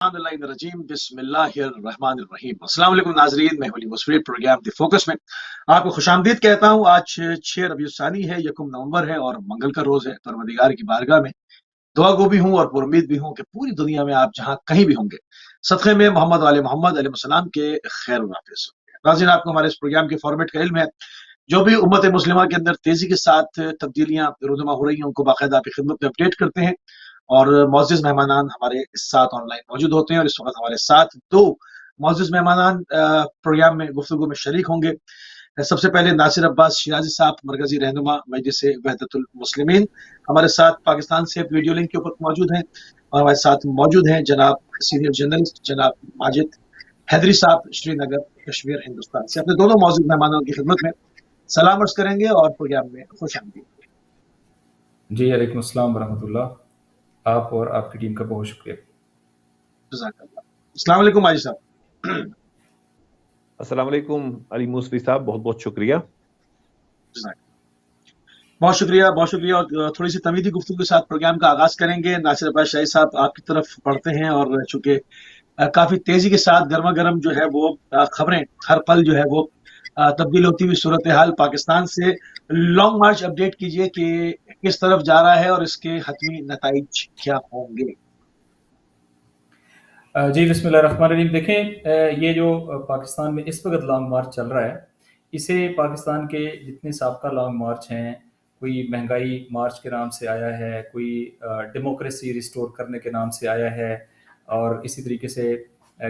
बिस्मिल्लाहिर्रहमानिर्रहीम। अस्सलाम वालेकुम नाज़रीन, मैं वली मुस्फिर प्रोग्राम द फोकस में आपको खुशामदीद कहता हूँ। आज 6 रबीउल सानी है, यकम नवंबर है और मंगल का रोज है। परवरदिगार की बारगाह में दुआ गो भी हूँ और पुरुम्मीद भी हूँ कि पूरी दुनिया में आप जहाँ कहीं भी होंगे सदक़े में मोहम्मद वाले मोहम्मद अलैहिस्सलाम के खैर वाफिस होंगे। नाज़रीन, आपको हमारे इस प्रोग्राम के फॉर्मेट का इल्म है। जो भी उम्मत मुस्लिमा के अंदर तेजी के साथ तब्दीलियां रोजमा हो रही हैं, उनको बाकायदा आपकी खिदमत में अपडेट करते हैं और मोअज़्ज़िज़ मेहमान हमारे साथ ऑनलाइन मौजूद होते हैं। और इस वक्त हमारे साथ दो मोअज़्ज़िज़ मेहमान प्रोग्राम में गुफ्तगू में शरीक होंगे। सबसे पहले नासिर अब्बास शिराजी साहब, मरकजी रहनुमा मजलिस वहदतुल मुस्लिमीन, हमारे साथ पाकिस्तान से वीडियो लिंक के ऊपर मौजूद हैं। और हमारे साथ मौजूद हैं जनाब सीनियर जर्नलिस्ट जनाब माजिद हैदरी साहब, श्रीनगर कश्मीर हिंदुस्तान से। अपने दोनों मौजूद मेहमानों की खिदमत में सलाम अर्ज करेंगे और प्रोग्राम में खुश आमदीद। जी, अलैकुम अस्सलाम वरहमतुल्लाह। आप और आपकी टीम का बहुत शुक्रिया। जज़ाकल्लाह। अस्सलाम वालेकुम माजिद साहब। अस्सलाम वालेकुम अली मूसवी साहब, बहुत बहुत शुक्रिया। बहुत शुक्रिया, बहुत शुक्रिया। और थोड़ी सी तमीदी गुफ्तगू के साथ प्रोग्राम का आगाज करेंगे। नासिर अब्बास शाही साहब, आपकी तरफ पढ़ते हैं और चूंकि काफी तेजी के साथ गर्मा गर्म जो है वो खबरें हर पल जो है वो तब्दील होती हुई सूरत हाल पाकिस्तान से। लॉन्ग मार्च अपडेट कीजिए कि किस तरफ जा रहा है और इसके हतमी नताइज क्या होंगे। जी, बिस्मिल्लाहिर्रहमानिर्रहीम। देखें, ये जो पाकिस्तान में इस वक्त लॉन्ग मार्च चल रहा है, इसे पाकिस्तान के जितने साबका लॉन्ग मार्च हैं, कोई महंगाई मार्च के नाम से आया है, कोई डेमोक्रेसी रिस्टोर करने के नाम से आया है, और इसी तरीके से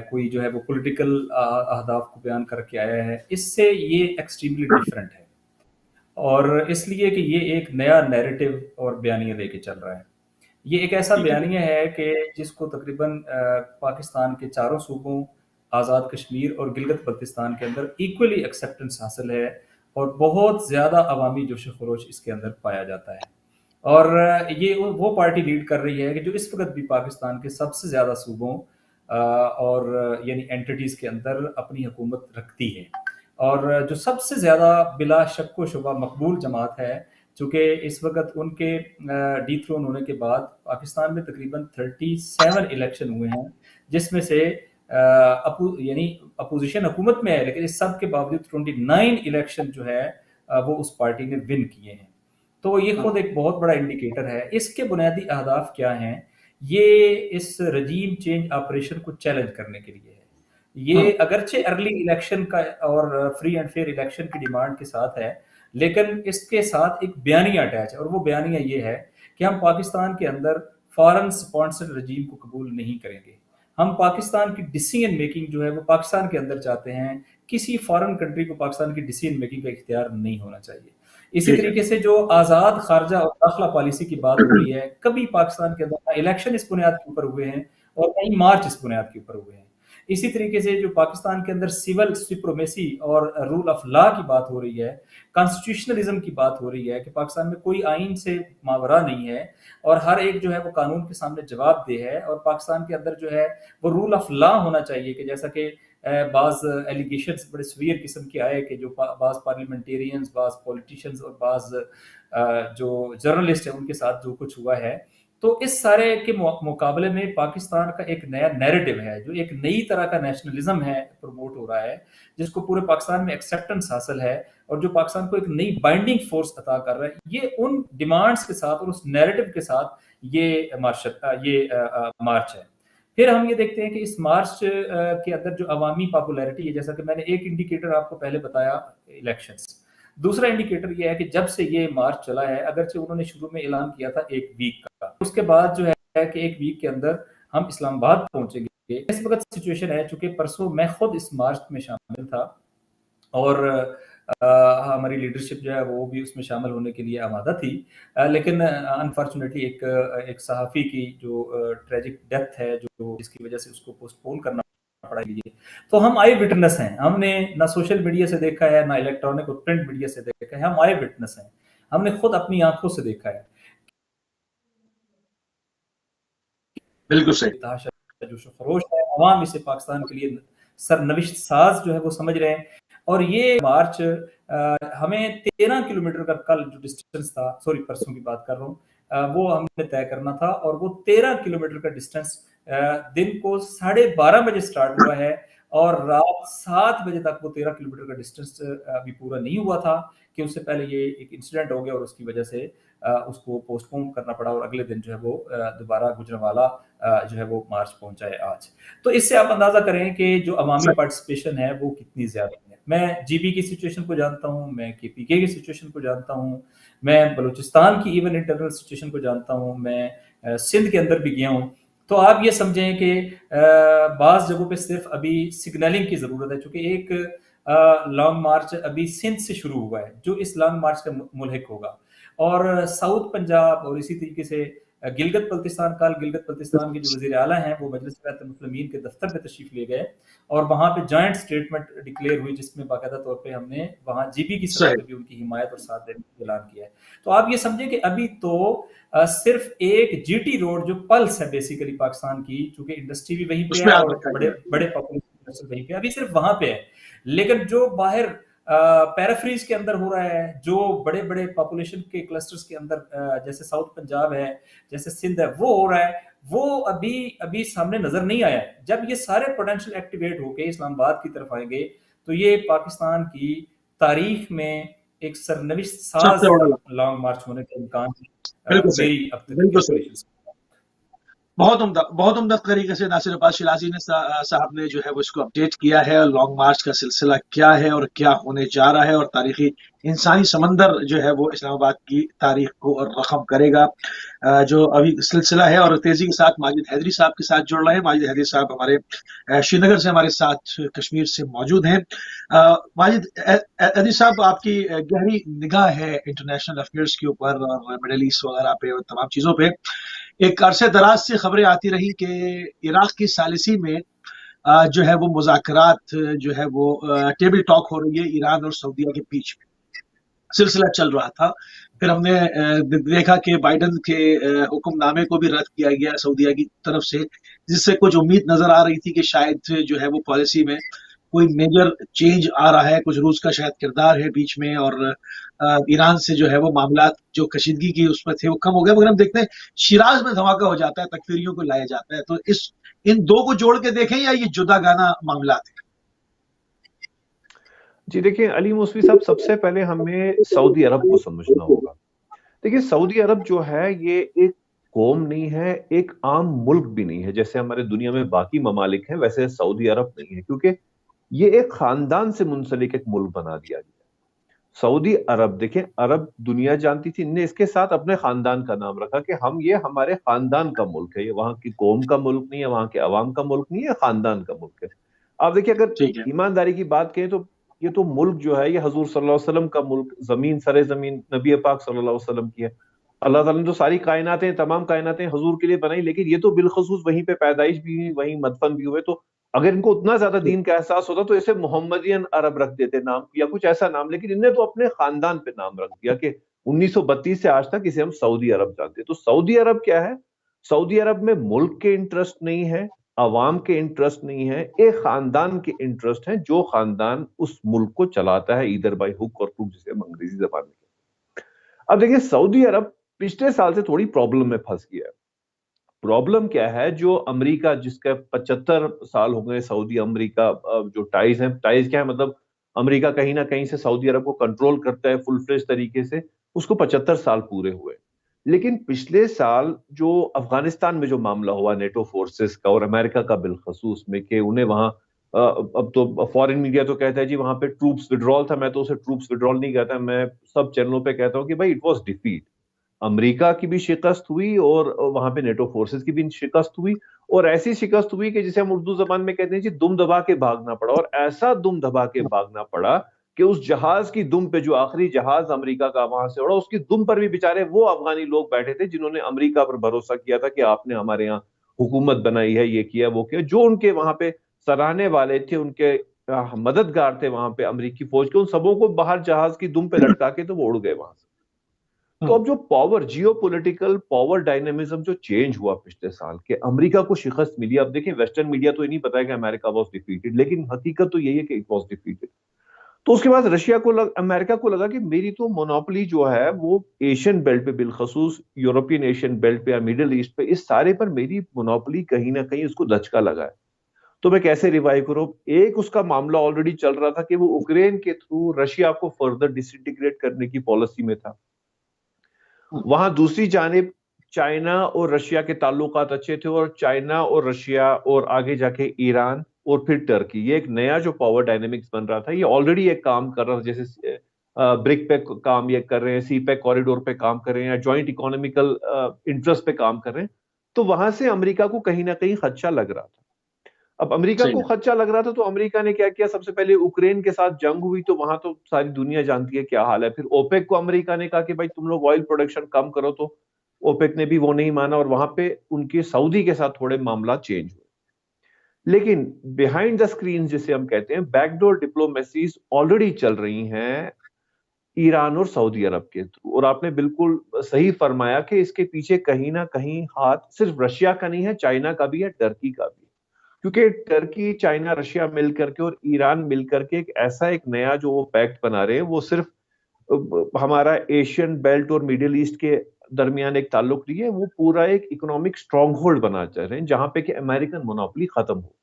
कोई जो है वो पॉलिटिकल अहदाफ को बयान करके आया है। इससे ये एक्सट्रीमली डिफरेंट है और इसलिए कि ये एक नया नैरेटिव और बयानिया लेके चल रहा है। ये एक ऐसा बयानिया है कि जिसको तकरीबन पाकिस्तान के चारों सूबों, आज़ाद कश्मीर और गिलगित बल्तिस्तान के अंदर इक्वली एक्सेप्टेंस हासिल है और बहुत ज़्यादा अवामी जोश खरोश इसके अंदर पाया जाता है। और ये वो पार्टी लीड कर रही है कि जो इस वक्त भी पाकिस्तान के सबसे ज़्यादा सूबों और यानी एंटिटीज़ के अंदर अपनी हुकूमत रखती है, और जो सबसे ज़्यादा बिला शक व शुबा मकबूल जमात है, चूँकि इस वक्त उनके डिथ्रोन होने के बाद पाकिस्तान में तकरीबन 37 इलेक्शन हुए हैं, जिसमें से यानी अपोजिशन हुकूमत में है, लेकिन इस सब के बावजूद 29 इलेक्शन जो है वो उस पार्टी ने विन किए हैं। तो ये खुद एक बहुत बड़ा इंडिकेटर है। इसके बुनियादी अहदाफ क्या हैं? ये इस रजीम चेंज ऑपरेशन को चैलेंज करने के लिए है। ये अगरचे अर्ली इलेक्शन का और फ्री एंड फेयर इलेक्शन की डिमांड के साथ है, लेकिन इसके साथ एक बयानिया अटैच है, और वो बयानिया ये है कि हम पाकिस्तान के अंदर फॉरेन स्पॉन्सर्ड रजीम को कबूल नहीं करेंगे। हम पाकिस्तान की डिसीजन मेकिंग जो है वो पाकिस्तान के अंदर चाहते हैं। किसी फॉरेन कंट्री को पाकिस्तान की डिसीजन मेकिंग का इख्तियार नहीं होना चाहिए। इसी तरीके से जो आज़ाद खारजा और दाखिला पॉलिसी की बात हो रही है, कभी पाकिस्तान के अंदर इलेक्शन इस बुनियाद के ऊपर हुए हैं और कई मार्च इस बुनियाद के ऊपर हुए हैं। इसी तरीके से जो पाकिस्तान के अंदर सिविल सुप्रीमेसी और रूल ऑफ लॉ की बात हो रही है, कॉन्स्टिट्यूशनलिज्म की बात हो रही है कि पाकिस्तान में कोई आइन से मावरा नहीं है और हर एक जो है वो कानून के सामने जवाबदेह है, और पाकिस्तान के अंदर जो है वो रूल ऑफ लॉ होना चाहिए कि जैसा कि बाज़ एलिगेशंस बड़े सवीर किस्म के आए कि जो बाज़ पार्लियामेंटेरियंस, बाज़ पॉलिटिशियंस और बाज़ जो जर्नलिस्ट हैं उनके साथ जो कुछ हुआ है, तो इस सारे के मुकाबले में पाकिस्तान का एक नया नैरेटिव है, जो एक नई तरह का नेशनलिज्म है, प्रमोट हो रहा है, जिसको पूरे पाकिस्तान में एक्सेप्टेंस हासिल है और जो पाकिस्तान को एक नई बाइंडिंग फोर्स अता कर रहा है। ये उन डिमांड्स के साथ और उस नैरेटिव के साथ ये मार्च है। फिर हम ये देखते हैं कि इस मार्च के अंदर जो अवामी पॉपुलैरिटी है, जैसा कि मैंने एक इंडिकेटर आपको पहले बताया इलेक्शंस, दूसरा इंडिकेटर ये है कि जब से ये मार्च चला है, अगरचे उन्होंने शुरू में ऐलान किया था 1 वीक का, उसके बाद जो है कि 1 वीक के अंदर हम इस्लामाबाद पहुंचेंगे। इस वक्त सिचुएशन है, चूंकि परसों मैं खुद इस मार्च में शामिल था और हमारी लीडरशिप जो है वो भी उसमें शामिल होने के लिए आमादा थी, लेकिन अनफॉर्चुनेटली एक सहाफ़ी की जो ट्रेजिक डेथ है, जो जिसकी वजह से उसको पोस्टपोन करना पड़ा लीजिए। तो हम आई विटनेस हैं, हमने ना सोशल मीडिया से देखा है, ना इलेक्ट्रॉनिक और प्रिंट मीडिया से देखा है, हम आई विटनेस हैं, हमने खुद अपनी आंखों से देखा है। बिल्कुल सही। जो खरोश है, अवाम इसे पाकिस्तान के लिए सरनविश्त साज जो है वो समझ रहे हैं। और ये मार्च हमें 13 किलोमीटर का कल जो डिस्टेंस था, सॉरी परसों की बात कर रहा हूँ, वो हमने तय करना था, और वो 13 किलोमीटर का डिस्टेंस दिन को 12:30 बजे स्टार्ट हुआ है और रात 7 बजे तक वो 13 किलोमीटर का डिस्टेंस अभी पूरा नहीं हुआ था कि उससे पहले ये एक इंसिडेंट हो गया और उसकी वजह से उसको पोस्टपोन करना पड़ा और अगले दिन जो है वो दोबारा गुजरांवाला जो है वो मार्च पहुंचा है आज। तो इससे आप अंदाजा करें कि जो अवामी पार्टिसिपेशन है वो कितनी ज्यादा है। मैं जीबी की सिचुएशन को जानता हूँ, मैं केपीके की सिचुएशन को जानता हूँ, मैं बलूचिस्तान की इवन इंटरनल सिचुएशन को जानता हूँ, मैं सिंध के अंदर भी गया हूँ। तो आप ये समझें कि बाज़ जगहों पे सिर्फ अभी सिग्नलिंग की ज़रूरत है, क्योंकि एक लॉन्ग मार्च अभी सिंध से शुरू हुआ है जो इस लॉन्ग मार्च का मुल्हिक होगा, और साउथ पंजाब और इसी तरीके से गिलगित बल्तिस्तान, कल गिलगित बल्तिस्तान के जो वज़ीर आला हैं वो मजलिस मुस्लिमीन के दफ्तर में तशरीफ ले गए और वहाँ पे जॉइंट स्टेटमेंट डिक्लेयर हुई जिसमें बाकायदा तौर पे हमने वहाँ जीबी की सतह पे भी उनकी हिमायत और साथ देने का ऐलान किया है। तो आप ये समझें कि अभी तो सिर्फ एक जीटी रोड जो पल्स है बेसिकली पाकिस्तान की, चूंकि इंडस्ट्री भी वहीं पे है और बड़े बड़े पॉपुलेशन वहीं पे, अभी सिर्फ वहां पे है। लेकिन जो बाहर पैराफ्रीज के अंदर हो रहा है, जो बड़े बड़े पॉपुलेशन के क्लस्टर्स के अंदर जैसे साउथ पंजाब है, जैसे सिंध है, वो हो रहा है, वो अभी सामने नजर नहीं आया है। जब ये सारे पोटेंशियल एक्टिवेट होके इस्लामाबाद की तरफ आएंगे तो ये पाकिस्तान की तारीख में एक सरनविश साज लॉन्ग मार्च होने का इम्कान मेरी अब तक बहुत उम्दा तरीके से नासिर अब्बास शिराजी ने साहब ने जो है वो इसको अपडेट किया है। लॉन्ग मार्च का सिलसिला क्या है और क्या होने जा रहा है, और तारीखी इंसानी समंदर जो है वो इस्लामाबाद की तारीख को रकम करेगा जो अभी सिलसिला है। और तेजी के साथ माजिद हैदरी साहब के साथ जुड़ रहे हैं। माजिद हैदरी साहब हमारे श्रीनगर से हमारे साथ कश्मीर से मौजूद हैं। माजिद हैदरी साहब, आपकी गहरी निगाह है इंटरनेशनल अफेयर्स के ऊपर और मिडल ईस्ट वगैरह पे और तमाम चीजों पे। एक अरसे दराज से खबरें आती रही कि इराक की सालिसी में जो है वो मुज़ाकरात जो है वो टेबल टॉक हो रही है ईरान और सऊदीया के बीच में, सिलसिला चल रहा था। फिर हमने देखा कि बाइडन के हुक्मनामे को भी रद्द किया गया सऊदीया की तरफ से, जिससे कुछ उम्मीद नजर आ रही थी कि शायद जो है वो पॉलिसी में कोई मेजर चेंज आ रहा है, कुछ रूस का शायद किरदार है बीच में, और ईरान से जो है वो मामला जो कशीदगी की उस पर थे वो कम हो गए। मगर हम देखते हैं शिराज में धमाका हो जाता है, तकफीरियों को लाया जाता है। तो इन दो को जोड़ के देखें या ये जुदा गाना मामला थे? जी देखिए अली मौसवी साहब, सबसे पहले हमें सऊदी अरब को समझना होगा। देखिए सऊदी अरब जो है ये एक कौम नहीं है, एक आम मुल्क भी नहीं है। जैसे हमारे दुनिया में बाकी ममालिक हैं वैसे सऊदी अरब नहीं है, क्योंकि ये एक खानदान से मुंसलिक एक मुल्क बना दिया गया। सऊदी अरब, देखें अरब दुनिया जानती थी, इनने इसके साथ अपने खानदान का नाम रखा कि हम ये हमारे खानदान का मुल्क है, ये वहां की कौम का मुल्क नहीं है, वहां के अवाम का मुल्क नहीं है, खानदान का मुल्क है। आप देखिए अगर ईमानदारी की बात करें तो ये तो मुल्क जो है ये हजूर सल्लल्लाहु अलैहि वसल्लम का मुल्क, जमीन सरे जमीन नबी पाक सल्लल्लाहु अलैहि वसल्लम की है। अल्लाह ताला ने तो सारी कायनातें, तमाम कायनातें हजूर के लिए बनाई, लेकिन ये तो बिलखसूस वहीं पे पैदाइश भी हुई, वहीं मदफन भी हुए। तो अगर इनको उतना ज्यादा दीन का एहसास होता तो इसे मोहम्मदियन अरब रख देते नाम या कुछ ऐसा नाम, लेकिन इन्हें तो अपने खानदान पे नाम रख दिया कि 1932 से आज तक इसे हम सऊदी अरब जानते हैं। तो सऊदी अरब क्या है? सऊदी अरब में मुल्क के इंटरेस्ट नहीं है, अवाम के इंटरेस्ट नहीं है, एक खानदान के इंटरेस्ट है, जो खानदान उस मुल्क को चलाता है, ईदर बाय हुक और क्रुक जिसे हम अंग्रेजी जबान में। अब देखिए सऊदी अरब पिछले साल से थोड़ी प्रॉब्लम में फंस गया है। प्रॉब्लम क्या है? जो अमेरिका, जिसका 75 साल हो गए सऊदी अमेरिका जो टाइज हैं, टाइज क्या है मतलब अमेरिका कहीं ना कहीं से सऊदी अरब को कंट्रोल करता है फुल फ्लेज तरीके से, उसको 75 साल पूरे हुए। लेकिन पिछले साल जो अफगानिस्तान में जो मामला हुआ नेटो फोर्सेस का और अमेरिका का बिलखसूस में, कि उन्हें वहां अब तो फॉरेन मीडिया तो कहता है जी वहां पे ट्रूप्स विड्रॉल था, मैं तो उसे ट्रूप्स विड्रॉल नहीं कहता, मैं सब चैनलों पे कहता हूं कि भाई इट वाज डिफीट। अमेरिका की भी शिकस्त हुई और वहां पे नेटो फोर्सेस की भी शिकस्त हुई, और ऐसी शिकस्त हुई कि जिसे हम उर्दू जबान में कहते हैं जी दुम दबा के भागना पड़ा। और ऐसा दुम दबा के भागना पड़ा कि उस जहाज की दुम पे, जो आखिरी जहाज अमेरिका का वहां से उड़ा, उसकी दुम पर भी बेचारे वो अफगानी लोग बैठे थे जिन्होंने अमेरिका पर भरोसा किया था कि आपने हमारे यहाँ हुकूमत बनाई है, ये किया वो किया। जो उनके वहां पे सराहने वाले थे, उनके मददगार थे वहां पे अमेरिकी फौज के, उन सबों को बाहर जहाज की दुम पे लटका के तो वो उड़ गए वहां से। तो अब जो power, geo political power dynamism जो चेंज हुआ पिछले साल के, अमेरिका को शिकस्त मिली। अब देखिए वेस्टर्न मीडिया तो ये नहीं पता है कि अमेरिका वाज डिफीटेड, लेकिन हकीकत तो यही है कि इट वाज डिफीटेड। तो उसके बाद रशिया को अमेरिका को लगा कि मेरी तो मोनोपोली जो है वो एशियन बेल्ट पे, बिलखसूस यूरोपियन एशियन बेल्ट पे या मिडिल ईस्ट पे, इस सारे पर मेरी मोनोपोली कहीं ना कहीं उसको दचका लगा है। तो मैं कैसे रिवाइव करूं? एक उसका मामला ऑलरेडी चल रहा था कि वो यूक्रेन के थ्रू रशिया को फर्दर डिसइंटीग्रेट करने की पॉलिसी में था। वहां दूसरी जानिब चाइना और रशिया के ताल्लुकात अच्छे थे, और चाइना और रशिया और आगे जाके ईरान और फिर टर्की, ये एक नया जो पावर डायनेमिक्स बन रहा था, ये ऑलरेडी एक काम कर रहा था। जैसे ब्रिक पे काम ये कर रहे हैं, सी पैक कॉरिडोर पे काम कर रहे हैं, या ज्वाइंट इकोनॉमिकल इंटरेस्ट पे काम कर रहे हैं। तो वहां से अमेरिका को कहीं ना कहीं खदशा लग रहा था। अब अमेरिका को खदशा लग रहा था तो अमेरिका ने क्या किया? सबसे पहले यूक्रेन के साथ जंग हुई, तो वहां तो सारी दुनिया जानती है क्या हाल है। फिर ओपेक को अमेरिका ने कहा कि भाई तुम लोग ऑयल प्रोडक्शन कम करो, तो ओपेक ने भी वो नहीं माना, और वहां पे उनके सऊदी के साथ थोड़े मामला चेंज हुए। लेकिन बिहाइंड द स्क्रीन जिसे हम कहते हैं, बैकडोर डिप्लोमेसीज ऑलरेडी चल रही हैं ईरान और सऊदी अरब के थ्रू। और आपने बिल्कुल सही फरमाया कि इसके पीछे कहीं ना कहीं हाथ सिर्फ रशिया का नहीं है, चाइना का भी है, टर्की का भी। क्योंकि टर्की, चाइना, रशिया मिलकर के और ईरान मिलकर के एक ऐसा एक नया जो वो पैक्ट बना रहे हैं, वो सिर्फ हमारा एशियन बेल्ट और मिडिल ईस्ट के दरमियान एक ताल्लुक नहीं है, वो पूरा एक इकोनॉमिक स्ट्रॉन्ग होल्ड बना चाह रहे हैं जहां पे कि अमेरिकन मोनोपोली खत्म हो।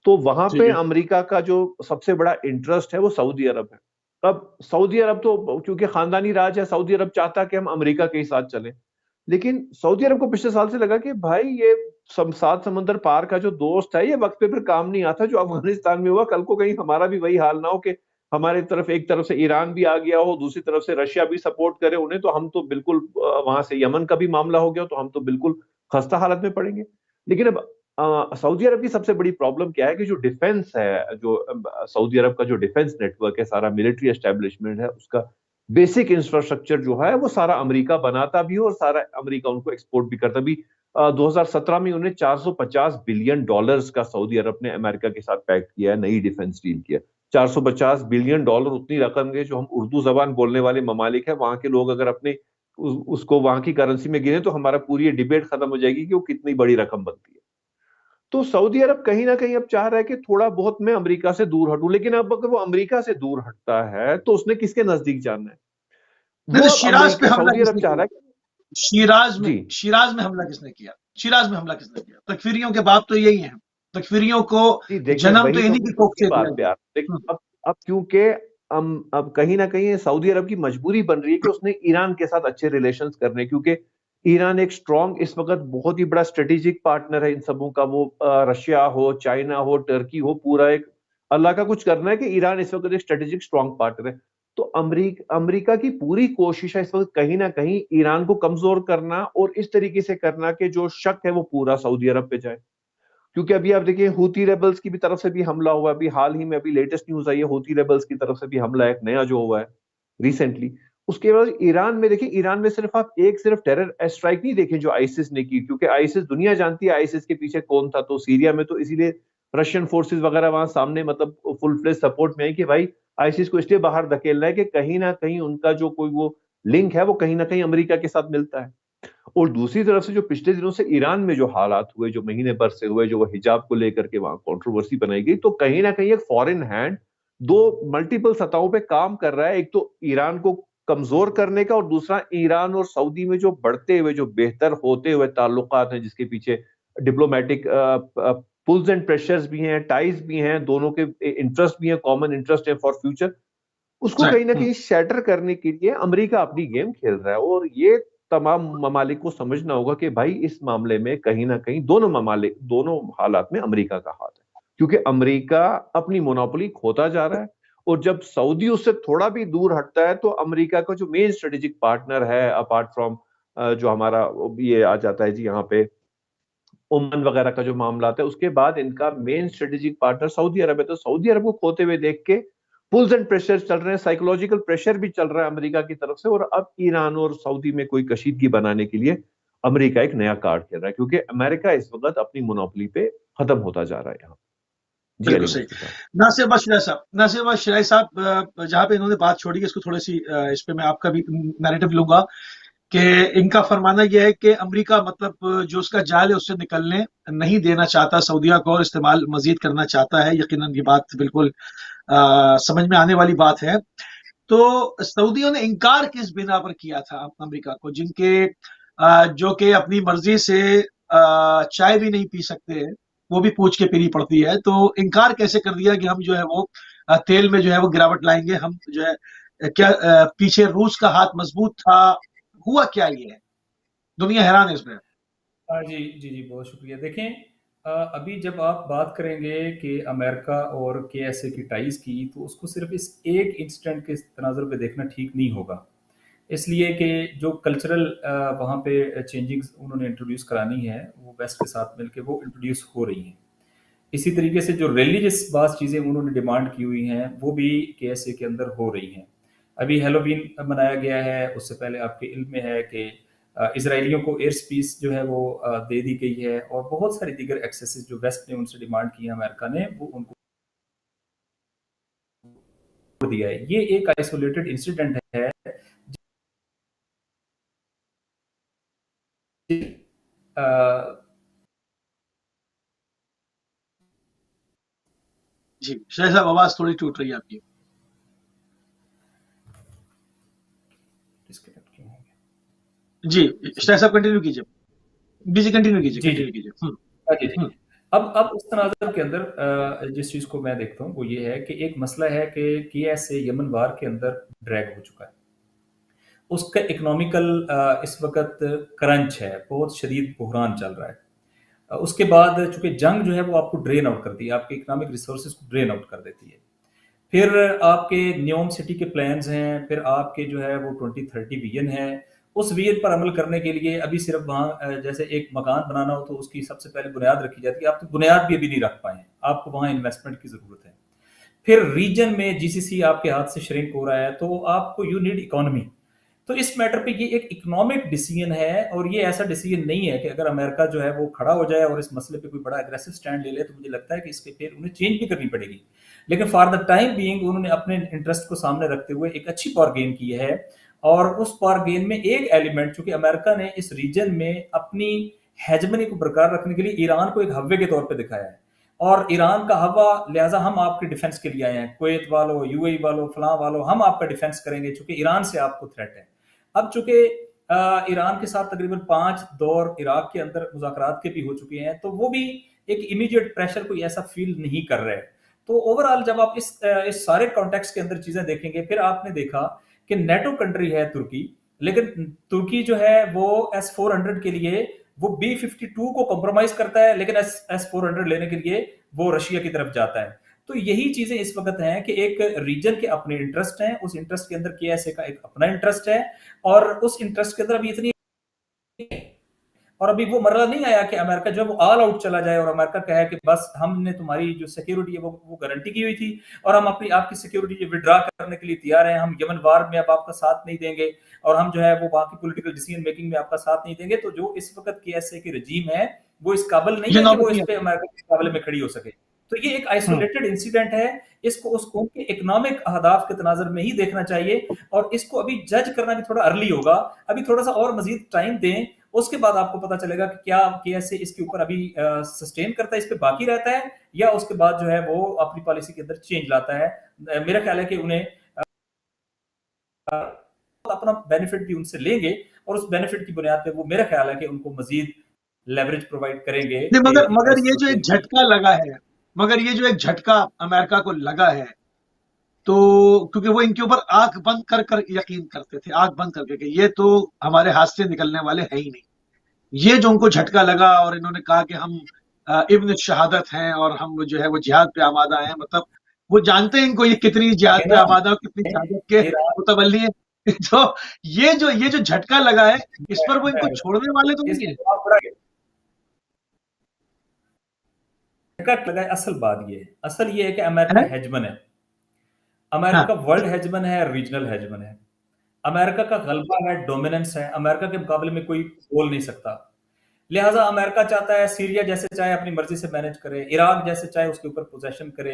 तो वहां पे अमेरिका का जो सबसे बड़ा इंटरेस्ट है वो सऊदी अरब है। अब सऊदी अरब तो क्योंकि खानदानी राज है, सऊदी अरब चाहता कि हम अमेरिका के ही साथ चलें। लेकिन सऊदी अरब को पिछले साल से लगा कि भाई ये सात समंदर पार का जो दोस्त है, ये वक्त पे फिर काम नहीं आता। जो अफगानिस्तान में हुआ, कल को कहीं हमारा भी वही हाल ना हो कि हमारे तरफ एक तरफ से ईरान भी आ गया हो, दूसरी तरफ से रशिया भी सपोर्ट करे उन्हें, तो हम तो बिल्कुल वहां से यमन का भी मामला हो गया तो हम तो बिल्कुल खस्ता हालत में पड़ेंगे। लेकिन अब सऊदी अरब की सबसे बड़ी प्रॉब्लम क्या है कि जो डिफेंस है, जो सऊदी अरब का जो डिफेंस नेटवर्क है, सारा मिलिट्री एस्टेब्लिशमेंट है, उसका बेसिक इंफ्रास्ट्रक्चर जो है वो सारा अमेरिका बनाता भी हो और सारा अमेरिका उनको एक्सपोर्ट भी करता भी। 2017 में उन्हें $450 बिलियन का सऊदी अरब ने अमेरिका के साथ पैक्ट किया है, नई डिफेंस डील किया। $450 बिलियन उतनी रकम है जो हम उर्दू जबान बोलने वाले ममालिक है, वहां के लोग अगर अपने उसको वहां की करेंसी में गिने तो हमारा पूरी ये डिबेट खत्म हो जाएगी कि वो कितनी बड़ी रकम बनती है। तो सऊदी अरब कहीं ना कहीं अब चाह रहा है कि थोड़ा बहुत मैं अमेरिका से दूर हटूं। लेकिन अब अगर वो अमेरिका से दूर हटता है तो उसने किसके नजदीक जाना है? नहीं, वो तो शिराज पे हमला सऊदी अरब चाह रहा है। शिराज में हमला किसने किया? शिराज में हमला किसने किया? तकफीरियों के बाप तो यही हैं। तकफीरियों को जन्म तो इन्हीं की कोख से दिया गया। अब क्योंकि अब कहीं ना कहीं सऊदी अरब की मजबूरी बन रही है कि उसने ईरान के साथ अच्छे रिलेशंस करने, क्योंकि ईरान एक स्ट्रॉन्ग, इस वक्त बहुत ही बड़ा स्ट्रेटेजिक पार्टनर है इन सबों का। वो रशिया हो, चाइना हो, टर्की हो, पूरा एक अल्लाह का कुछ करना है कि ईरान इस वक्त एक स्ट्रेटेजिक स्ट्रॉन्ग पार्टनर है। तो अमेरिका की पूरी कोशिश है इस वक्त कहीं ना कहीं ईरान को कमजोर करना, और इस तरीके से करना कि जो शक है वो पूरा सऊदी अरब पे जाए। क्योंकि अभी आप देखिए हूती रेबल्स की भी तरफ से भी हमला हुआ है। अभी हाल ही में अभी लेटेस्ट न्यूज आई है, हूती रेबल्स की तरफ से भी हमला एक नया जो हुआ है रिसेंटली। उसके बाद ईरान में देखिए, ईरान में सिर्फ आप सिर्फ टेरर स्ट्राइक नहीं देखें जो आईसिस ने की, क्योंकि आईसिस दुनिया जानती है आईसिस के पीछे कौन था। तो सीरिया में तो इसीलिए रशियन फोर्सेस वगैरह वहां सामने मतलब फुल फ्लेज सपोर्ट में है कि भाई आईसिस को इसलिए बाहर धकेलना है कि कहीं ना कहीं उनका जो कोई वो लिंक है वो कहीं ना कहीं अमेरिका के साथ मिलता है। और दूसरी तरफ से जो पिछले दिनों से ईरान में जो हालात हुए, जो महीने भर से हुए, जो वो हिजाब को लेकर के वहां कंट्रोवर्सी बनाई गई, तो कहीं ना कहीं एक फॉरेन हैंड दो मल्टीपल सतहों पे काम कर रहा है। एक तो ईरान को कमजोर करने का, और दूसरा ईरान और सऊदी में जो बढ़ते हुए, जो बेहतर होते हुए ताल्लुकात हैं, जिसके पीछे डिप्लोमेटिक पुल्स एंड प्रेशर्स भी हैं, टाइज भी हैं, दोनों के इंटरेस्ट भी हैं, कॉमन इंटरेस्ट है फॉर फ्यूचर, उसको कहीं ना कहीं शैटर करने के लिए अमेरिका अपनी गेम खेल रहा है। और ये तमाम ममालिक को समझना होगा कि भाई इस मामले में कहीं ना कहीं दोनों ममालिक, दोनों हालात में अमेरिका का हाथ है, क्योंकि अमेरिका अपनी मोनोपोली खोता जा रहा है। और जब सऊदी उससे थोड़ा भी दूर हटता है तो अमेरिका का जो मेन स्ट्रेटेजिक पार्टनर है, अपार्ट फ्रॉम जो हमारा ये आ जाता है जी यहाँ पे ओमान वगैरह का जो मामला आता है, उसके बाद इनका मेन स्ट्रेटेजिक पार्टनर सऊदी अरब है। तो सऊदी अरब को खोते हुए देख के पुल्स एंड प्रेशर चल रहे हैं, साइकोलॉजिकल प्रेशर भी चल रहा है अमेरिका की तरफ से। और अब ईरान और सऊदी में कोई कशीदगी बनाने के लिए अमेरिका एक नया कार्ड खेल रहा है, क्योंकि अमेरिका इस वक्त अपनी मोनोपोली पे खत्म होता जा रहा है यहाँ। बिल्कुल सही। नासिर अब्बास शिराई साहब, जहां पे इन्होंने बात छोड़ी, इसको थोड़ी सी इस पे मैं आपका भी नैरेटिव लूंगा कि इनका फरमाना यह है कि अमेरिका मतलब जो उसका जाल है उससे निकलने नहीं देना चाहता सऊदीया को, और इस्तेमाल मजीद करना चाहता है। यकीनन ये बात बिल्कुल समझ में आने वाली बात है। तो सऊदियों ने इनकार किस बिना पर किया था अमेरिका को, जो कि अपनी मर्जी से चाय भी नहीं पी सकते हैं, वो भी पूछ के पीनी पड़ती है, तो इनकार कैसे कर दिया कि हम जो है वो तेल में जो है वो गिरावट लाएंगे, हम जो है क्या पीछे रूस का हाथ मजबूत था, हुआ क्या ये है? दुनिया हैरान है इसमें। हाँ जी, जी, जी, बहुत शुक्रिया। देखें, अभी जब आप बात करेंगे कि अमेरिका और केएसए की टाइज़ की, तो उसको सिर्फ़ इस एक इंसिडेंट के तनाज़ुर पे देखना ठीक नहीं होगा। इसलिए कि जो कल्चरल वहाँ पे चेंजिंग्स उन्होंने इंट्रोड्यूस करानी है, वो वेस्ट के साथ मिलके वो इंट्रोड्यूस हो रही हैं। इसी तरीके से जो रिलीजियस बात चीज़ें उन्होंने डिमांड की हुई हैं, वो भी केएसए के अंदर हो रही हैं। अभी हैलोवीन मनाया गया है, उससे पहले आपके इल्म में है कि इसराइलियों को एयर स्पेस जो है वो दे दी गई है, और बहुत सारी दीगर एक्सेसेस जो वेस्ट ने उनसे डिमांड की है अमेरिका ने, वो उनको दिया है। ये एक आइसोलेटेड इंसिडेंट है। अ, जी शायद साहब आवाज थोड़ी टूट रही है आपकी। डिस्कनेक्ट क्यों हो गया? जी शायद साहब कंटिन्यू कीजिए। जी कंटिन्यू कीजिए, जी, जी। कंटिन्यू कीजिए। हाँ जी, जी। अब उस तनाज़ुर के अंदर जिस चीज़ को मैं देखता हूँ वो ये है कि एक मसला है कि केएसए यमन वार के अंदर ड्रैग हो चुका है। उसका इकोनॉमिकल इस वक़्त क्रंच है, बहुत शदीद बुहरान चल रहा है। उसके बाद चूँकि जंग जो है वो आपको ड्रेन आउट करती है, आपके इकोनॉमिक रिसोर्सेज़ को ड्रेन आउट कर देती है। फिर आपके न्योम सिटी के प्लान्स हैं, फिर आपके जो है वो 2030 विजन है। उस विजन पर अमल करने के लिए अभी सिर्फ वहाँ जैसे एक मकान बनाना हो तो उसकी सबसे पहले बुनियाद रखी जाती है। आप तो बुनियाद भी अभी नहीं रख पाए हैं, आपको वहाँ इन्वेस्टमेंट की ज़रूरत है। फिर रीजन में जीसीसी आपके हाथ से श्रिंक हो रहा है, तो आपको यू नीड इकोनॉमी। तो इस मैटर पे ये एक इकोनॉमिक डिसीजन है, और ये ऐसा डिसीजन नहीं है कि अगर अमेरिका जो है वो खड़ा हो जाए और इस मसले पे कोई बड़ा एग्रेसिव स्टैंड ले ले, तो मुझे लगता है कि इसके फिर उन्हें चेंज भी करनी पड़ेगी। लेकिन फॉर द टाइम बीइंग उन्होंने अपने इंटरेस्ट को सामने रखते हुए एक अच्छी पावर गेन की है, और उस पावर गेन में एक एलिमेंट, चूंकि अमेरिका ने इस रीजन में अपनी हेजमनी को बरकरार रखने के लिए ईरान को एक हव्वे के तौर पर दिखाया है, और ईरान का हवा, लिहाजा हम आपके डिफेंस के लिए आए हैं, कुवैत वालों, यूएई वालों, फलां वालों, हम आपका डिफेंस करेंगे, चूंकि ईरान से आपको थ्रेट है। अब चूंकि ईरान के साथ तकरीबन 5 दौर इराक के अंदर मुज़ाकरात के भी हो चुके हैं, तो वो भी एक इमीडिएट प्रेशर कोई ऐसा फील नहीं कर रहे। तो ओवरऑल जब आप इस सारे कॉन्टेक्स्ट के अंदर चीजें देखेंगे, फिर आपने देखा कि नेटो कंट्री है तुर्की, लेकिन तुर्की जो है वो S-400 के लिए वो B-52 को कॉम्प्रोमाइज करता है, लेकिन S-400 लेने के लिए वो रशिया की तरफ जाता है। तो यही चीजें इस वक्त हैं कि एक रीजन के अपने इंटरेस्ट हैं, उस इंटरेस्ट के अंदर केएसए का एक अपना इंटरेस्ट है, और उस इंटरेस्ट के अंदर अभी इतनी, और अभी वो मरला नहीं आया कि अमेरिका जो है वो ऑल आउट चला जाए और अमेरिका कहे कि बस हमने तुम्हारी जो सिक्योरिटी है वो गारंटी की हुई थी, और हम अपनी आपकी सिक्योरिटी जो विड्रॉ करने के लिए तैयार हैं, हम यमन वार में अब आपका साथ नहीं देंगे, और हम जो है वो वहां की पॉलिटिकल डिसीजन मेकिंग में आपका साथ नहीं देंगे। तो जो इस वक्त केएसए की रजीम है वो इस काबिल नहीं है कि वो इस पे अमेरिका के मुकाबले में खड़ी हो सके। तो ये एक आइसोलेटेड इंसिडेंट है, इसको उस कौम के इकोनॉमिक अहदाफ के तनाजर में ही देखना चाहिए, और इसको अभी जज करना भी थोड़ा अर्ली होगा। अभी थोड़ा सा और मजीद टाइम दें, उसके बाद आपको पता चलेगा कि क्या केएसए इसके ऊपर अभी सस्टेन करता है, इस पे बाकी रहता है, या उसके बाद जो है वो अपनी पॉलिसी के अंदर चेंज लाता है। मेरा ख्याल है कि उन्हें अपना बेनिफिट भी उनसे लेंगे, और उस बेनिफिट की बुनियाद पे वो मेरा ख्याल है कि उनको मजीद लेवरेज प्रोवाइड करेंगे। मगर ये जो एक झटका लगा है, मगर ये जो एक झटका अमेरिका को लगा है, तो क्योंकि वो इनके ऊपर आंख बंद कर कर यकीन करते थे, आंख बंद करके कि ये तो हमारे हाथ से निकलने वाले हैं ही नहीं। ये जो उनको झटका लगा और इन्होंने कहा कि हम इब्न शहादत हैं और हम जो है वो जिहाद पे आमादा हैं, मतलब वो जानते हैं इनको ये कितनी जिहाद पे आमादा और कितनी शहादत के मुतवल्ली है। तो ये जो झटका लगा है, इस पर वो इनको छोड़ने वाले तो नहीं है। लगा है। असल बात ये है, असल ये है कि अमेरिका हेजमन है, अमेरिका वर्ल्ड हेजमन है, रीजनल हेजमन है। अमेरिका का गलबा है, डोमिनेंस है, अमेरिका के मुकाबले में कोई बोल नहीं सकता। लिहाजा अमेरिका चाहता है सीरिया जैसे चाहे अपनी मर्जी से मैनेज करे, इराक जैसे चाहे उसके ऊपर पोजेशन करे,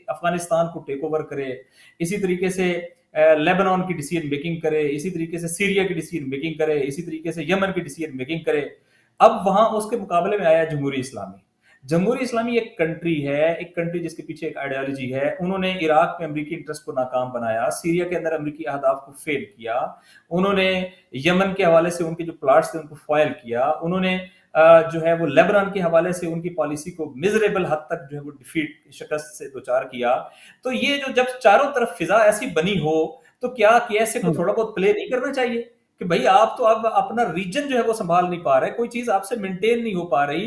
अफगानिस्तान को टेक ओवर करे, इसी तरीके से लेबनान की डिसीजन मेकिंग करे, इसी तरीके से सीरिया की डिसीजन मेकिंग करे, इसी तरीके से यमन की डिसीजन मेकिंग करे। अब वहां उसके मुकाबले में आया जमहूरी इस्लामी, जमहूरी इस्लामी एक कंट्री है, एक कंट्री जिसके पीछे एक आइडियोलॉजी है। उन्होंने इराक में अमेरिकी इंटरेस्ट को नाकाम बनाया, सीरिया के अंदर अमेरिकी अहदाफ को फेल किया, उन्होंने यमन के हवाले से उनके जो प्लाट्स थे उनको फॉयल किया, उन्होंने जो है वो लेबनान के हवाले से उनकी पॉलिसी को मिजरेबल हद तक जो है वो डिफीट शिकस्त से दोचार किया। तो ये जो जब चारों तरफ फिजा ऐसी बनी हो तो क्या केएसए को थोड़ा बहुत प्ले नहीं करना चाहिए कि भाई आप तो अब अपना रीजन जो है वो संभाल नहीं पा रहे, कोई चीज आपसे मेंटेन नहीं हो पा रही।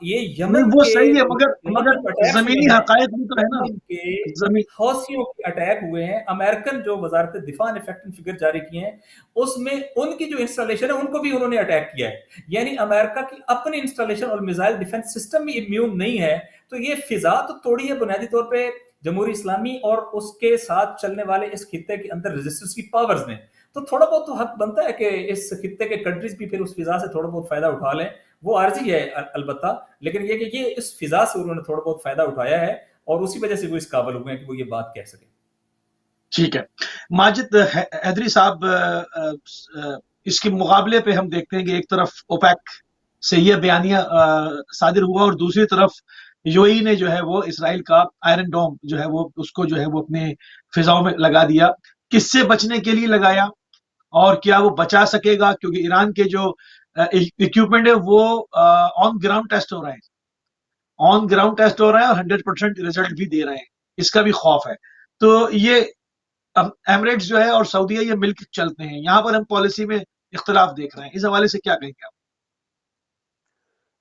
ये नहीं यमन वो के सही है, मगर मगर अटैक्स हुए जमीनी हैं, हकायक भी तो है ना। यमन के जमीन हौसियों के अटैक हुए हैं। अमेरिकन जो वजारत दिफा ने इफेक्टिव फिगर जारी किए हैं उसमें उनकी जो इंस्टॉलेशन है उनको भी उन्होंने अटैक किया है। यानी अमेरिका की अपनी इंस्टॉलेशन और मिसाइल डिफेंस सिस्टम भी इम्यून नहीं है। तो ये फिजा तो तोड़ी है बुनियादी तौर पे जमहूरी इस्लामी और उसके साथ चलने वाले इस खित्ते के अंदर रेजिस्टेंस की पावर्स ने। तो थोड़ा बहुत तो हक बनता है कि इस खित्ते के कंट्रीज भी फिर उस फिजा से थोड़ा बहुत फायदा उठा लें। वो आर्जी है अलबत्ता, लेकिन ये कि ये इस फिजा से उन्होंने थोड़ा बहुत फायदा उठाया है और उसी वजह से वो इस काबिल हुए हैं कि वो ये बात कह सके। ठीक है। माजिद हैदरी साहब, इसके मुकाबले पे हम देखते हैं कि एक तरफ ओपेक से यह बयानिया सादिर हुआ और दूसरी तरफ यूएई ने जो है वो इसराइल का आयरन डोम जो है वो उसको जो है वो अपने फिजाओं में लगा दिया। किससे बचने के लिए लगाया और क्या वो बचा सकेगा? क्योंकि ईरान के जो इक्विपमेंट है वो ऑन ग्राउंड टेस्ट हो रहा है, ऑन ग्राउंड टेस्ट हो रहा है और 100% रिजल्ट भी दे रहे हैं, इसका भी खौफ है। तो ये एमिरेट्स जो है और सऊदीया ये मिलकर चलते हैं, यहाँ पर हम पॉलिसी में इख्तिलाफ देख रहे हैं, इस हवाले से क्या कहेंगे आप?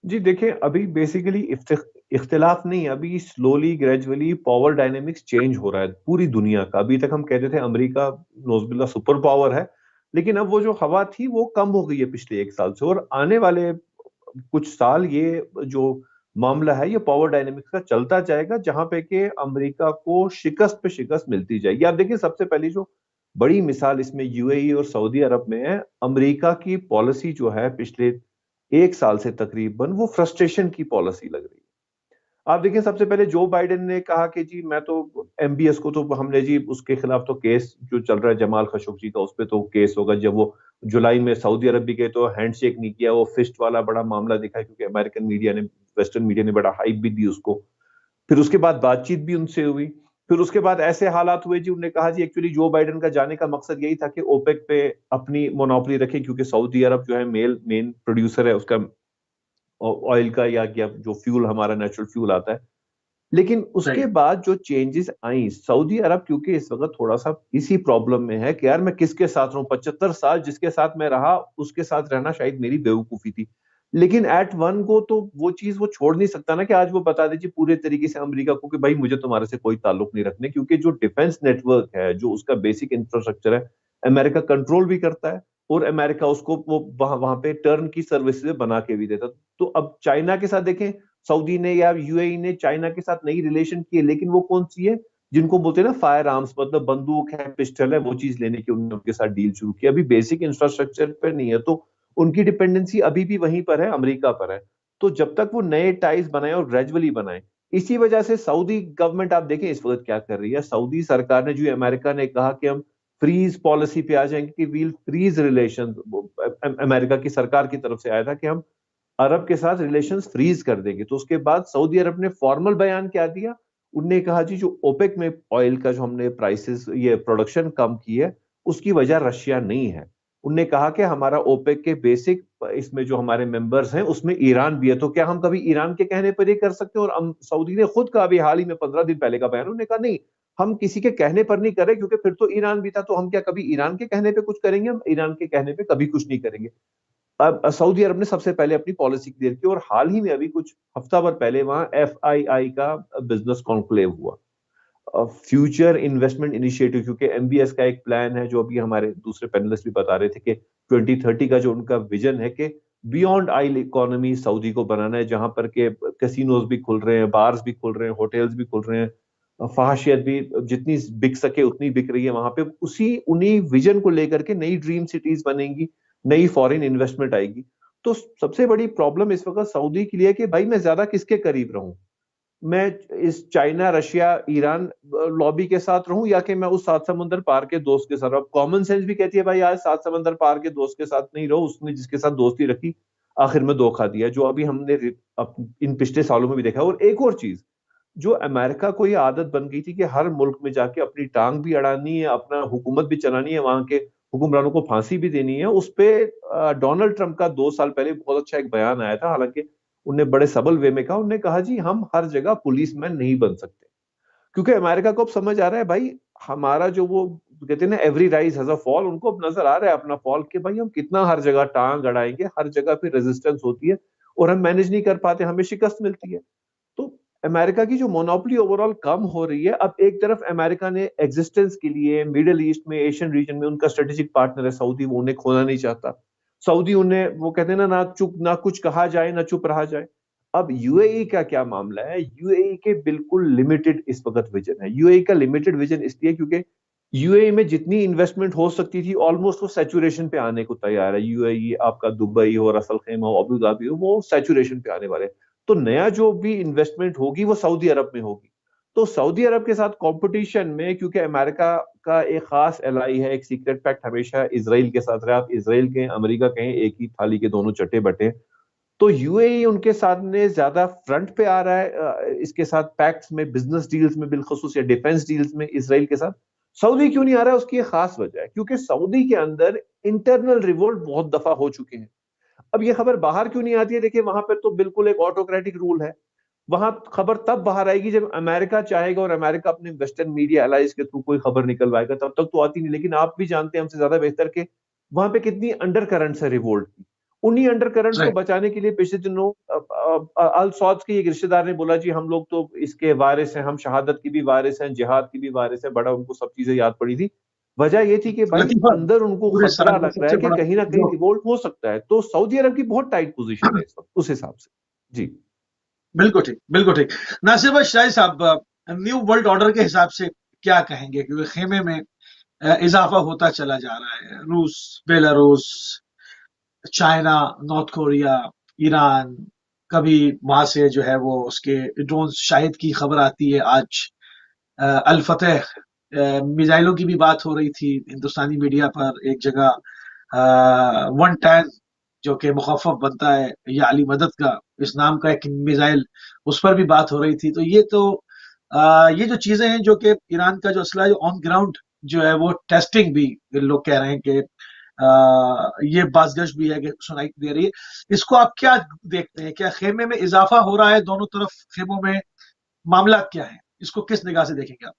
जी देखिए, अभी बेसिकली इख्तिलाफ नहीं, अभी slowly gradually power dynamics change हो रहा है पूरी दुनिया का। अभी तक हम कहते थे अमेरिका नौजुबिल्ला सुपर पावर है, लेकिन अब वो जो हवा थी वो कम हो गई है पिछले 1 साल से, और आने वाले कुछ साल ये जो मामला है ये पावर डायनेमिक्स का चलता जाएगा, जहां पे कि अमेरिका को शिकस्त पे शिकस्त मिलती जाएगी। आप देखिए, सबसे पहली जो बड़ी मिसाल इसमें यूएई और सऊदी अरब में है। अमेरिका की पॉलिसी जो है पिछले 1 साल से तकरीबन वो फ्रस्ट्रेशन की पॉलिसी लग रही है। आप देखिए, सबसे पहले जो बाइडेन ने कहा कि जी मैं तो एमबीएस को तो हमने जी उसके खिलाफ तो केस जो चल रहा है जमाल खशोगी का, उस पर तो केस होगा। जब वो जुलाई में सऊदी अरब भी गए तो हैंडशेक नहीं किया, वो फिस्ट वाला बड़ा मामला दिखा, क्योंकि अमेरिकन मीडिया ने, वेस्टर्न मीडिया ने बड़ा हाइप भी दी उसको। फिर उसके बाद बातचीत भी उनसे हुई। फिर उसके बाद ऐसे हालात हुए जी, उन्होंने कहा जी एक्चुअली जो बाइडेन का जाने का मकसद यही था कि ओपेक पे अपनी मोनोपोली रखे, क्योंकि सऊदी अरब जो है मेन प्रोड्यूसर है उसका ऑयल का, या जो फ्यूल हमारा नेचुरल फ्यूल आता है। लेकिन उसके बाद जो चेंजेस आई, सऊदी अरब क्योंकि इस वक्त थोड़ा सा इसी प्रॉब्लम में है कि यार मैं किसके साथ रहूं, 75 साल जिसके साथ मैं रहा उसके साथ रहना शायद मेरी बेवकूफी थी। लेकिन एट वन को तो वो चीज वो छोड़ नहीं सकता ना कि आज वो बता दीजिए पूरे तरीके से अमेरिका को कि भाई मुझे तुम्हारे से कोई ताल्लुक नहीं रखने, क्योंकि जो डिफेंस नेटवर्क है, जो उसका बेसिक इंफ्रास्ट्रक्चर है, अमेरिका कंट्रोल भी करता है और अमेरिका उसको वो वहां पे टर्न की सर्विसेज बना के भी देता। तो अब चाइना के साथ देखें, सऊदी ने या यूएई ने चाइना के साथ नई रिलेशन की है, लेकिन वो कौन सी है, जिनको बोलते हैं ना फायर आर्म्स, मतलब बंदूक है, पिस्टल है, वो चीज लेने की उन्होंने उनके साथ डील शुरू की। अभी बेसिक इंफ्रास्ट्रक्चर पर नहीं है, तो उनकी डिपेंडेंसी अभी भी वहीं पर है, अमेरिका पर है। तो जब तक वो नए टाइज बनाए और ग्रेजुअली बनाए, इसी वजह से सऊदी गवर्नमेंट आप देखें इस वक्त क्या कर रही है। सऊदी सरकार ने, जो अमेरिका ने कहा कि हम फ्रीज पॉलिसी पे आ जाएंगे कि वील फ्रीज रिलेशन, अमेरिका की सरकार की तरफ से आया था कि हम अरब के साथ रिलेशंस फ्रीज कर देंगे। तो उसके बाद सऊदी अरब ने फॉर्मल बयान क्या दिया, उनने कहा जी जो ओपेक में ऑयल का जो हमने प्राइसेस, ये प्रोडक्शन कम की है, उसकी वजह रशिया नहीं है। उनने कहा कि हमारा ओपेक के बेसिक इसमें जो हमारे मेंबर्स हैं उसमें ईरान भी है, तो क्या हम कभी ईरान के कहने पर ये कर सकते हैं? और सऊदी ने खुद कहा, अभी हाल ही में 15 दिन पहले का बयान, उन्होंने कहा नहीं, हम किसी के कहने पर नहीं करें, क्योंकि फिर तो ईरान भी था, तो हम क्या कभी ईरान के कहने पे कुछ करेंगे? हम ईरान के कहने पे कभी कुछ नहीं करेंगे। अब सऊदी अरब ने सबसे पहले अपनी पॉलिसी क्लियर की, और हाल ही में अभी कुछ हफ्ता भर पहले वहां एफआईआई का बिजनेस कॉन्क्लेव हुआ, फ्यूचर इन्वेस्टमेंट इनिशिएटिव, क्योंकि एमबीएस का एक प्लान है जो अभी हमारे दूसरे पैनलिस्ट भी बता रहे थे कि 2030 का जो उनका विजन है कि बियॉन्ड ऑयल इकोनॉमी सऊदी को बनाना है, जहां पर के कैसीनोज भी खुल रहे हैं, बार्स भी खुल रहे हैं, होटल्स भी खुल रहे हैं, फहाशियत भी जितनी बिक सके उतनी बिक रही है वहां पे। उसी उन्हीं विजन को लेकर के नई ड्रीम सिटीज बनेंगी, नई फॉरेन इन्वेस्टमेंट आएगी। तो सबसे बड़ी प्रॉब्लम इस वक्त सऊदी के लिए कि भाई मैं ज्यादा किसके करीब रहूं, मैं इस चाइना, रशिया, ईरान लॉबी के साथ रहूं, या कि मैं उस सात समंदर पार के दोस्त के साथ। अब कॉमन सेंस भी कहती है भाई आज सात समंदर पार के दोस्त के साथ नहीं रहो, उसने जिसके साथ दोस्ती रखी आखिर में धोखा दिया, जो अभी हमने इन पिछले सालों में भी देखा। और एक और चीज, जो अमेरिका को ये आदत बन गई थी कि हर मुल्क में जाके अपनी टांग भी अड़ानी है, अपना हुकूमत भी चलानी है, वहां के हुक्मरानों को फांसी भी देनी है, उस पे डोनाल्ड ट्रंप का 2 साल पहले बहुत अच्छा एक बयान आया था। हालांकि उनने बड़े सबल वे में कहा, उन्होंने कहा जी हम हर जगह पुलिसमैन नहीं बन सकते, क्योंकि अमेरिका को अब समझ आ रहा है भाई, हमारा जो वो कहते हैं ना every rise has a fall, उनको अब नजर आ रहा है अपना फॉल कि भाई हम कितना हर जगह टांग अड़ाएंगे, हर जगह पे रेजिस्टेंस होती है और हम मैनेज नहीं कर पाते, हमें शिकस्त मिलती है। तो अमेरिका की जो मोनोपोली ओवरऑल कम हो रही है। अब एक तरफ अमेरिका ने एग्जिस्टेंस के लिए मिडिल ईस्ट में, एशियन रीजन में उनका स्ट्रेटेजिक पार्टनर है सऊदी, वो उन्हें खोना नहीं चाहता। सऊदी उन्हें, वो कहते हैं ना चुप, ना कुछ कहा जाए ना चुप रहा जाए। अब यूएई का क्या मामला है? यूएई के बिल्कुल लिमिटेड इस वक्त विजन है। यूएई का लिमिटेड विजन इसलिए क्योंकि यूएई में जितनी इन्वेस्टमेंट हो सकती थी ऑलमोस्ट वो सैचुरेशन पे आने को तैयार है। यूएई आपका दुबई हो, रसल खेमा हो, अबू धाबी हो, वो सैचुरेशन पे आने वाले। तो नया जो भी इन्वेस्टमेंट होगी वो सऊदी अरब में होगी। तो सऊदी अरब के साथ कंपटीशन में, क्योंकि अमेरिका का एक खास एलाई है, एक सीक्रेट पैक्ट हमेशा इजराइल के साथ रहा, आप इजराइल के अमेरिका कहें एक ही थाली के दोनों चट्टे बटे। तो यूएई उनके सामने ज्यादा फ्रंट पे आ रहा है इसके साथ पैक्ट्स में, बिजनेस डील्स में बिलखसूस, या डिफेंस डील्स में इजराइल के साथ। सऊदी क्यों नहीं आ रहा है? उसकी एक खास वजह है, क्योंकि सऊदी के अंदर इंटरनल रिवोल्ट बहुत दफा हो चुके हैं। अब ये खबर बाहर क्यों नहीं आती है? देखिए वहां पर तो बिल्कुल एक ऑटोक्रेटिक रूल है। वहां खबर तब बाहर आएगी जब अमेरिका चाहेगा और अमेरिका अपने वेस्टर्न मीडिया एलाइज के थ्रू कोई खबर निकलवाएगा, तब तक तो आती नहीं। लेकिन आप भी जानते हैं हमसे ज्यादा बेहतर कि वहां पे कितनी अंडर करंट्स है रिवोल्ट की। उन्हीं अंडर करंट्स को राइट। बचाने के लिए पिछले दिनों अल सौद के एक रिश्तेदार ने बोला जी हम लोग तो इसके वारिस हैं, हम शहादत की भी वारिस हैं, जिहाद की भी वारिस हैं। बड़ा उनको सब चीजें याद पड़ी थी। वजह ये थी कि भाई लतीफा, अंदर उनको पूरे खतरा साल में लग रहा है सबसे कि बड़ा कहीं ना कहीं जो रिवोल्ट हो सकता है। तो सऊदी अरब की बहुत टाइट पोजीशन है इस वक्त उस हिसाब से। जी बिल्कुल ठीक, बिल्कुल ठीक। नासिर भाई शाही साहब, न्यू वर्ल्ड ऑर्डर के हिसाब से क्या कहेंगे? क्योंकि खेमे में इजाफा होता चला जा रहा है। रूस, Belarus, China, north Korea, Iran, कभी वहां से जो है वो उसके ड्रोन शाहिद की खबर आती है। आज अल फतेह मिसाइलों की भी बात हो रही थी हिंदुस्तानी मीडिया पर। एक जगह 110 जो कि मुखफ़फ़ बनता है या अली मदद का, इस नाम का एक मिसाइल, उस पर भी बात हो रही थी। तो ये जो चीजें हैं जो कि ईरान का जो असला है, जो ऑन ग्राउंड जो है वो टेस्टिंग भी लोग कह रहे हैं कि ये बाज़गश भी है कि सुनाई दे रही है। इसको आप क्या देखते हैं? क्या खेमे में इजाफा हो रहा है दोनों तरफ खेमों में? मामला क्या है? इसको किस निगाह से देखेंगे आप?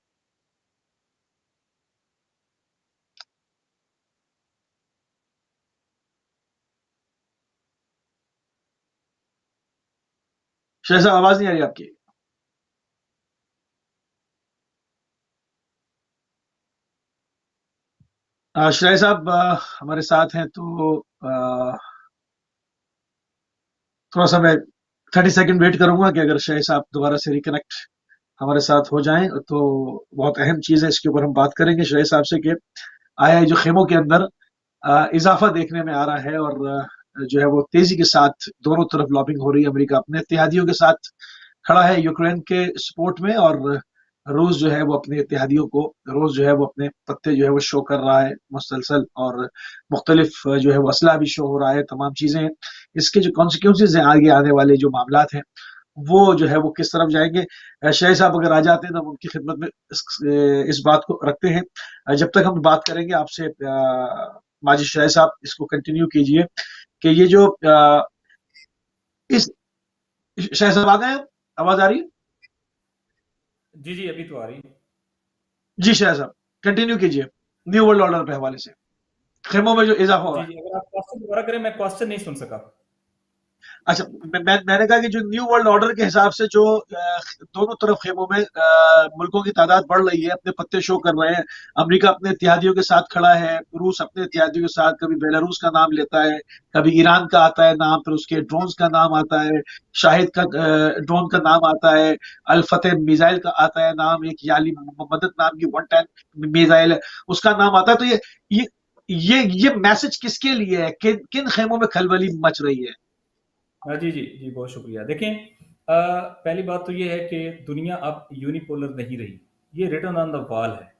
शाह साहब, आवाज नहीं आ रही आपकी। शाह साहब हमारे साथ हैं तो थोड़ा सा मैं 30 सेकंड वेट करूंगा कि अगर शाह साहब दोबारा से रिकनेक्ट हमारे साथ हो जाएं तो बहुत अहम चीज है, इसके ऊपर हम बात करेंगे शाह साहब से कि आया है जो खेमों के अंदर इजाफा देखने में आ रहा है, और जो है वो तेजी के साथ दोनों तरफ लॉबिंग हो रही है। अमेरिका अपने इत्तेहादियों के साथ खड़ा है यूक्रेन के सपोर्ट में, और रूस जो है वो अपने इत्तेहादियों को रोज जो है वो अपने पत्ते जो है वो शो कर रहा है मुसलसल, और मुख्तलिफ जो है वो असला भी शो हो रहा है, तमाम चीजें हैं। इसके जो कॉन्सिक्वेंसेज हैं आगे आने वाले जो मामला हैं वो जो है वो किस तरफ जाएंगे? शाह साहब अगर आ जाते हैं तो हम उनकी खिदमत में इस बात को रखते हैं। जब तक हम बात करेंगे आपसे, माजिद शाह साहब इसको कंटिन्यू कीजिए कि ये जो इस शाह साहब आ गए हैं? आवाज आ रही है? जी जी, अभी तो आ रही है। जी शाह साहब, कंटिन्यू कीजिए न्यू वर्ल्ड ऑर्डर के हवाले से, खेमों में जो इजाफा हो जी रहा है। जी, अगर आप क्वेश्चन दोबारा करें, मैं क्वेश्चन नहीं सुन सका। अच्छा, मैंने कहा कि जो न्यू वर्ल्ड ऑर्डर के हिसाब से जो दोनों तरफ खेमों में मुल्कों की तादाद बढ़ रही है, अपने पत्ते शो कर रहे हैं। अमेरिका अपने इत्तेहादियों के साथ खड़ा है, रूस अपने इत्तेहादियों के साथ, कभी बेलारूस का नाम लेता है, कभी ईरान का आता है नाम, फिर उसके ड्रोन्स का नाम आता है, शाहिद का ड्रोन का नाम आता है, अल फतेह मिसाइल का आता है नाम, एक याली मदद नाम की 110 मिसाइल है, उसका नाम आता है। तो ये ये मैसेज किसके लिए है? किन खेमों में खलबली मच रही है? हाँ जी जी जी, बहुत शुक्रिया। देखें, पहली बात तो ये है कि दुनिया अब यूनिपोलर नहीं रही, ये रिटर्न ऑन द वॉल है।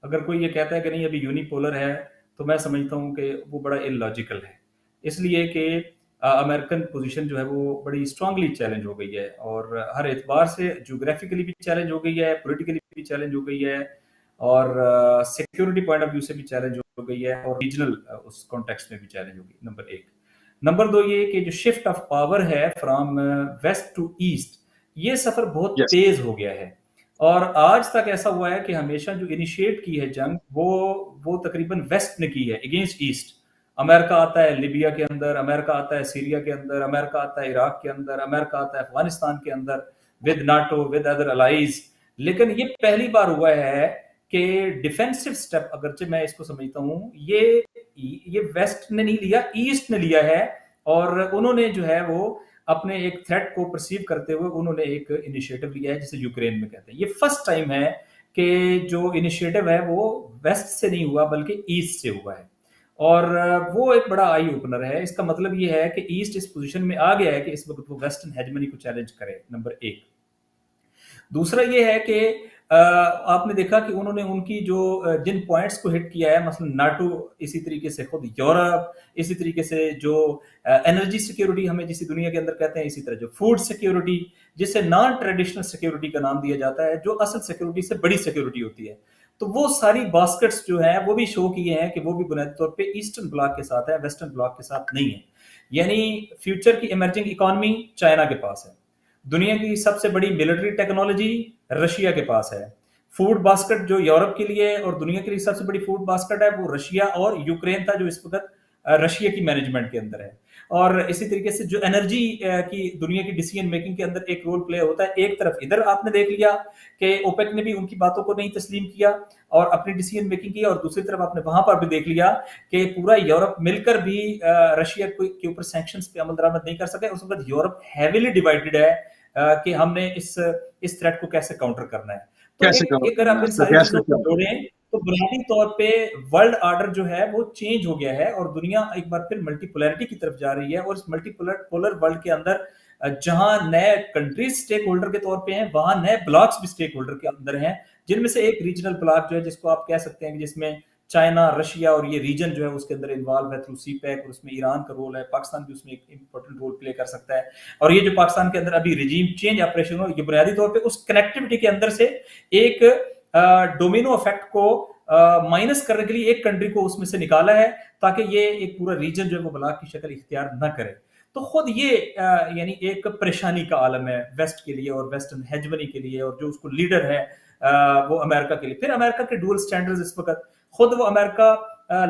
अगर कोई ये कहता है कि नहीं अभी यूनिपोलर है, तो मैं समझता हूँ कि वो बड़ा इलॉजिकल है। इसलिए कि अमेरिकन पोजीशन जो है वो बड़ी स्ट्रांगली चैलेंज हो गई है, और हर एतबार से ज्योग्राफिकली भी चैलेंज हो गई है, पॉलिटिकली भी चैलेंज हो गई है, और सिक्योरिटी पॉइंट ऑफ व्यू से भी चैलेंज हो गई है, और रीजनल उस कॉन्टेक्स्ट में भी चैलेंज हो गई। नंबर एक। नंबर दो ये कि जो शिफ्ट ऑफ पावर है फ्रॉम वेस्ट टू ईस्ट, ये सफर बहुत यस, तेज हो गया है। और आज तक ऐसा हुआ है कि हमेशा जो इनिशिएट की है जंग वो तकरीबन वेस्ट ने की है अगेंस्ट ईस्ट। अमेरिका आता है लिबिया के अंदर, अमेरिका आता है सीरिया के अंदर, अमेरिका आता है इराक के अंदर, अमेरिका आता है अफगानिस्तान के अंदर with NATO with other allies. लेकिन ये पहली बार हुआ है कि डिफेंसिव स्टेप, अगरचे मैं इसको समझता हूं, ये वेस्ट ने नहीं लिया, ईस्ट ने लिया है। और उन्होंने जो है वो अपने एक थ्रेट को परसीव करते हुए उन्होंने एक इनिशिएटिव लिया है जिसे यूक्रेन में कहते हैं। ये फर्स्ट टाइम है कि जो इनिशिएटिव है वो वेस्ट से नहीं हुआ बल्कि ईस्ट से हुआ है, और वो एक बड़ा आई ओपनर है। इसका मतलब ये है कि ईस्ट इस पोजीशन में आ गया है कि इस वक्त वो वेस्टर्न हेजमनी को चैलेंज करे, नंबर एक। दूसरा ये है कि आपने देखा कि उन्होंने उनकी जो जिन पॉइंट्स को हिट किया है, मसलन नाटो, इसी तरीके से खुद यूरोप, इसी तरीके से जो एनर्जी सिक्योरिटी हमें जिस दुनिया के अंदर कहते हैं, इसी तरह जो फूड सिक्योरिटी, जिसे नॉन ट्रेडिशनल सिक्योरिटी का नाम दिया जाता है, जो असल सिक्योरिटी से बड़ी सिक्योरिटी होती है, तो वो सारी बास्केट्स जो है वो भी शो किए हैं कि वो भी बुनियादी तौर पे ईस्टर्न ब्लॉक के साथ है, वेस्टर्न ब्लॉक के साथ नहीं है। यानी फ्यूचर की इमर्जिंग इकोनॉमी चाइना के पास है, दुनिया की सबसे बड़ी मिलिट्री टेक्नोलॉजी रशिया के पास है, फूड बास्केट जो यूरोप के लिए और दुनिया के लिए सबसे बड़ी फूड बास्केट है वो रशिया और यूक्रेन था, जो इस वक्त रशिया की मैनेजमेंट के अंदर है। और इसी तरीके से जो एनर्जी की दुनिया की डिसीजन मेकिंग के अंदर एक रोल प्ले होता है, एक तरफ इधर आपने देख लिया कि ओपेक ने भी उनकी बातों को नहीं तस्लीम किया और अपनी डिसीजन मेकिंग की, और दूसरी तरफ आपने वहां पर भी देख लिया कि पूरा यूरोप मिलकर भी रशिया के ऊपर सैंक्शंस पे अमल दरामद नहीं कर सके। उस वक्त यूरोप हैवीली डिवाइडेड है कि हमने इस थ्रेट को कैसे काउंटर करना है। तो कैसे एक अगर आप इन सारी चीजों को जोड़ें तो बुनियादी तौर पे वर्ल्ड ऑर्डर जो है वो चेंज हो गया है, और दुनिया एक बार फिर मल्टीपोलैरिटी की तरफ जा रही है। और इस मल्टीपोलर वर्ल्ड के अंदर जहां नए कंट्रीज स्टेक होल्डर के तौर पे हैं, वहां नए ब्लॉक्स भी स्टेक होल्डर के अंदर हैं, जिनमें से एक रीजनल ब्लॉक जो है जिसको आप कह सकते हैं कि जिसमें चाइना, रशिया और ये रीजन जो है उसके अंदर इन्वॉल्व है थ्रू सीपैक, और उसमें ईरान का रोल है, पाकिस्तान भी उसमें एक इंपॉर्टेंट रोल प्ले कर सकता है। और ये जो पाकिस्तान के अंदर अभी रिजीम चेंज ऑपरेशन हो, ये बुनियादी तौर पे उस कनेक्टिविटी के अंदर से एक डोमिनो इफेक्ट को माइनस करने के लिए एक कंट्री को उसमें से निकाला है, ताकि ये एक पूरा रीजन जो है वो ब्लॉक की शक्ल इख्तियार न करे। तो खुद ये यानी एक परेशानी का आलम है वेस्ट के लिए और वेस्टर्न हेजमनी के लिए, और जो उसको लीडर है वो अमेरिका के लिए। फिर अमेरिका के डुअल स्टैंडर्ड्स इस वक्त, खुद वो अमेरिका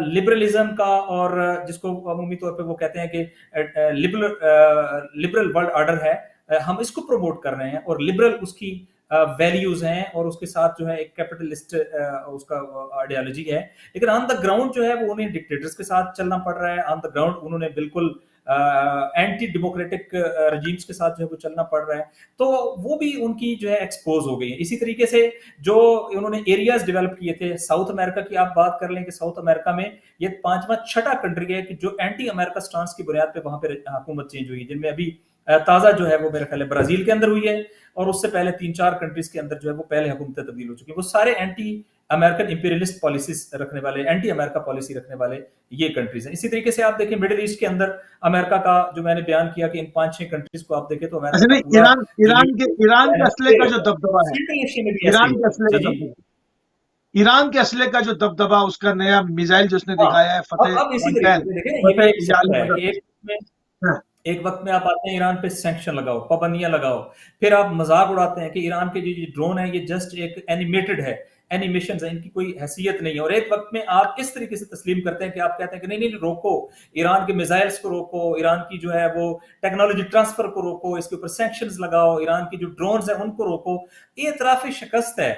लिबरलिज्म का, और जिसको अमूमी तौर पे वो कहते हैं कि लिबरल वर्ल्ड ऑर्डर है, हम इसको प्रमोट कर रहे हैं, और लिबरल उसकी वैल्यूज हैं, और उसके साथ जो है एक कैपिटलिस्ट उसका आइडियोलॉजी है। लेकिन ऑन द ग्राउंड जो है वो उन्हें डिक्टेटर्स के साथ चलना पड़ रहा है, ऑन द ग्राउंड उन्होंने बिल्कुल एंटी डेमोक्रेटिक रजीम्स के साथ जो है वो चलना पड़ रहा है। तो वो भी उनकी जो है एक्सपोज हो गई है। इसी तरीके से जो उन्होंने एरियाज डेवलप किए थे, साउथ अमेरिका की आप बात कर लें कि साउथ अमेरिका में ये 5वां छठा कंट्री है कि जो एंटी अमेरिका स्टांस की बुनियाद पे वहां पे हुकूमत चेंज हुई है, जिनमें अभी ताजा जो है वो मेरे ख्याल ब्राजील के अंदर हुई है, और उससे पहले 3-4 कंट्रीज के अंदर जो है वो पहले हुकूमतें तब्दील हो चुकी है। वो सारे एंटी अमेरिकन इंपीरियलिस्ट पॉलिसीज रखने वाले, एंटी अमेरिका पॉलिसी रखने वाले ये कंट्रीज हैं। इसी तरीके से आप देखें मिडिल ईस्ट के अंदर अमेरिका का जो मैंने बयान किया कि इन 5-6 कंट्रीज को आप देखें तो ईरान के असले का जो दबदबा है, ईरान के असले का जो दबदबा, उसका नया मिसाइल जो उसने दिखाया है, एक वक्त में आप आते हैं ईरान पे सैंक्शन लगाओ, पाबंदियां लगाओ, फिर आप मजाक उड़ाते हैं कि ईरान के जो ड्रोन है ये जस्ट एक एनिमेटेड है, एनिमेशन है, इनकी कोई हैसियत नहीं है। और एक वक्त में आप इस तरीके से तस्लीम करते हैं कि आप कहते हैं कि नहीं नहीं रोको, ईरान के मिसाइल्स को रोको, ईरान की जो है वो टेक्नोलॉजी ट्रांसफर को रोको, इसके ऊपर सैंक्शंस लगाओ, ईरान की जो ड्रोन्स है उनको रोको। ये इतराफी शिकस्त है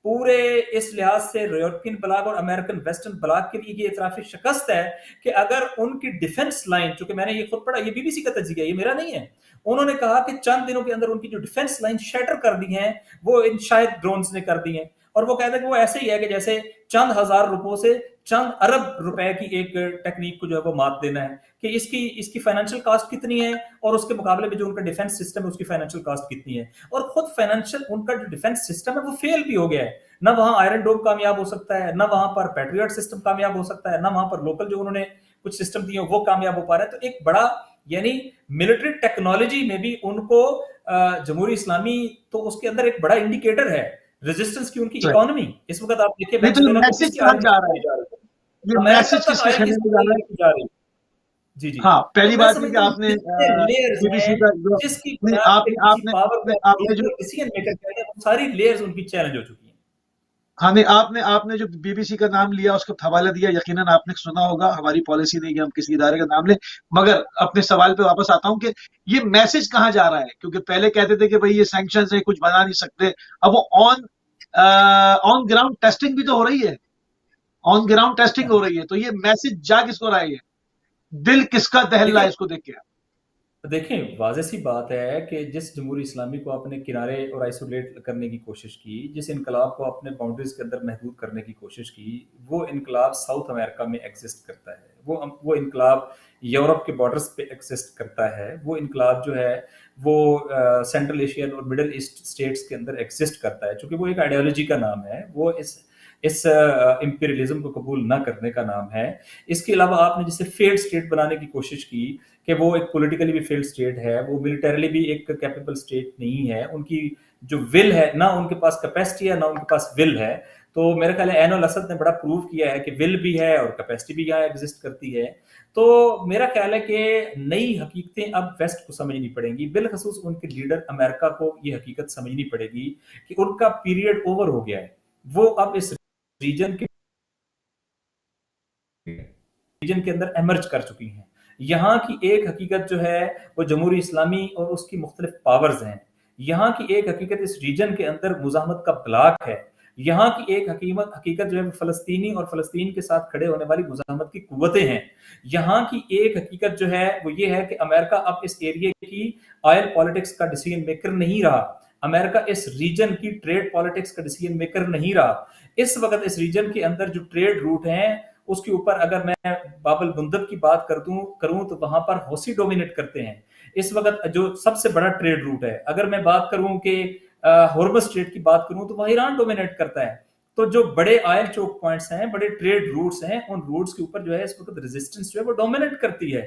पूरे इस लिहाज से यूरोपियन ब्लॉक और अमेरिकन वेस्टर्न ब्लॉक के लिए ये इतराफी शिकस्त है कि अगर उनकी डिफेंस लाइन, चूंकि मैंने ये खुद पढ़ा, ये बीबीसी का तज्जिया, ये मेरा नहीं है, उन्होंने कहा कि चंद दिनों के अंदर उनकी जो डिफेंस लाइन शैटर कर दी है वो इन शायद ड्रोन्स ने कर दी है। और वो कहते हैं कि वो ऐसे ही है कि जैसे चंद हजार रुपयों से चंद अरब रुपए की एक टेक्निक को जो है वो मात देना है, कि इसकी फाइनेंशियल कॉस्ट कितनी है और उसके मुकाबले में जो उनका डिफेंस सिस्टम है उसकी फाइनेंशियल कॉस्ट कितनी है। और खुद फाइनेंशियल उनका जो डिफेंस सिस्टम है वो फेल भी हो गया है, ना वहां आयरन डोम कामयाब हो सकता है, ना वहां पर पैट्रियट सिस्टम कामयाब हो सकता है, ना वहां पर लोकल जो उन्होंने कुछ सिस्टम दिए वो कामयाब हो पा रहे हैं। तो एक बड़ा यानी मिलिट्री टेक्नोलॉजी में भी उनको जमहूरी इस्लामी तो उसके अंदर एक बड़ा इंडिकेटर है रेजिस्टेंस की, उनकी इकोनॉमी। इस वक्त आप देखिए नहीं तो मैसेज कहाँ जा रहा है, ये मैसेज किसके कहने में जा रहा है? जी जी हाँ, पहली तो बात है कि आपने बीबीसी का जो जिसकी आपने जो डिसीजन मेकर कहते हैं, सारी लेयर्स उनकी चैलेंज हो चुकी हैं। हाँ नहीं, आपने जो बीबीसी का नाम लिया, उसको हवाला दिया, यकीनन आपने सुना होगा। हमारी पॉलिसी नहीं कि हम किसी इदारे का नाम लें, मगर अपने सवाल पे वापस आता हूं कि ये मैसेज कहाँ जा रहा है? क्योंकि पहले कहते थे कि भाई ये सैंक्शंस है, कुछ बना नहीं सकते। अब वो ऑन ग्राउंड टेस्टिंग भी तो हो रही है, ऑन ग्राउंड टेस्टिंग हो रही है। तो ये मैसेज जा किसको रहा है? दिल किसका दहल रहा है इसको देख के? देखें, वाज़ेह सी बात है कि जिस जमहूरी इस्लामी को आपने किनारे और आइसोलेट करने की कोशिश की, जिस इनकलाब को आपने बाउंड्रीज के अंदर महदूद करने की कोशिश की, वो इनकलाब साउथ अमेरिका में एग्जिस्ट करता है, वो इनकलाब यूरोप के बॉर्डर्स पे एग्जिस्ट करता है, वो इनकलाब जो है वो सेंट्रल एशियन और मिडल ईस्ट स्टेट्स के अंदर एग्जिस्ट करता है। चूंकि वो एक आइडियोलॉजी का नाम है, वो इस इंपीरियलिज्म को कबूल ना करने का नाम है। इसके अलावा आपने जिसे फेल्ड स्टेट बनाने की कोशिश की कि वो एक पॉलिटिकली भी फेल्ड स्टेट है, वो मिलिटरीली भी एक कैपेबल स्टेट नहीं है, उनकी जो विल है ना, उनके पास कैपेसिटी है ना उनके पास विल है। तो मेरे ख्याल है ऐन अल असद ने बड़ा प्रूव किया है कि विल भी है और कैपेसिटी भी यहाँ एग्जिस्ट करती है। तो मेरा ख्याल है कि नई हकीकतें अब वेस्ट को समझनी पड़ेंगी, बिलखसूस उनके लीडर अमेरिका को ये हकीकत समझनी पड़ेगी कि उनका पीरियड ओवर हो गया है। वो अब इस रीजन के अंदर एमर्ज कर चुकी हैं। यहाँ की एक हकीकत जो है वो जमहूरी इस्लामी और उसकी मुख्तलिफ पावर्स हैं। यहाँ की एक हकीकत इस रीजन के अंदर मुजाहमत का ब्लॉक है। यहाँ की एक हकीकत जो है फलस्तीनी और फलस्तीन के साथ खड़े होने वाली मुजाहमत की कुव्वतें हैं। यहाँ की एक हकीकत जो है वो ये है कि अमेरिका अब इस एरिया की ऑयल पॉलिटिक्स का डिसीजन मेकर नहीं रहा, अमेरिका इस रीजन की ट्रेड पॉलिटिक्स का डिसीजन मेकर नहीं रहा। इस वक्त इस रीजन के अंदर जो ट्रेड रूट हैं उसके ऊपर अगर मैं बाबल मुंदब की बात करूं तो वहां पर हौसी डोमिनेट करते हैं। इस वक्त जो सबसे बड़ा ट्रेड रूट है, अगर मैं बात करूं कि हॉर्मस स्ट्रेट की बात करूं तो वह ईरान डोमिनेट करता है। तो जो बड़े ऑयल चोक पॉइंट्स हैं, बड़े ट्रेड रूट्स हैं, उन रूट्स के ऊपर जो है इस वक्त रेजिस्टेंस जो है वो डोमिनेट करती है।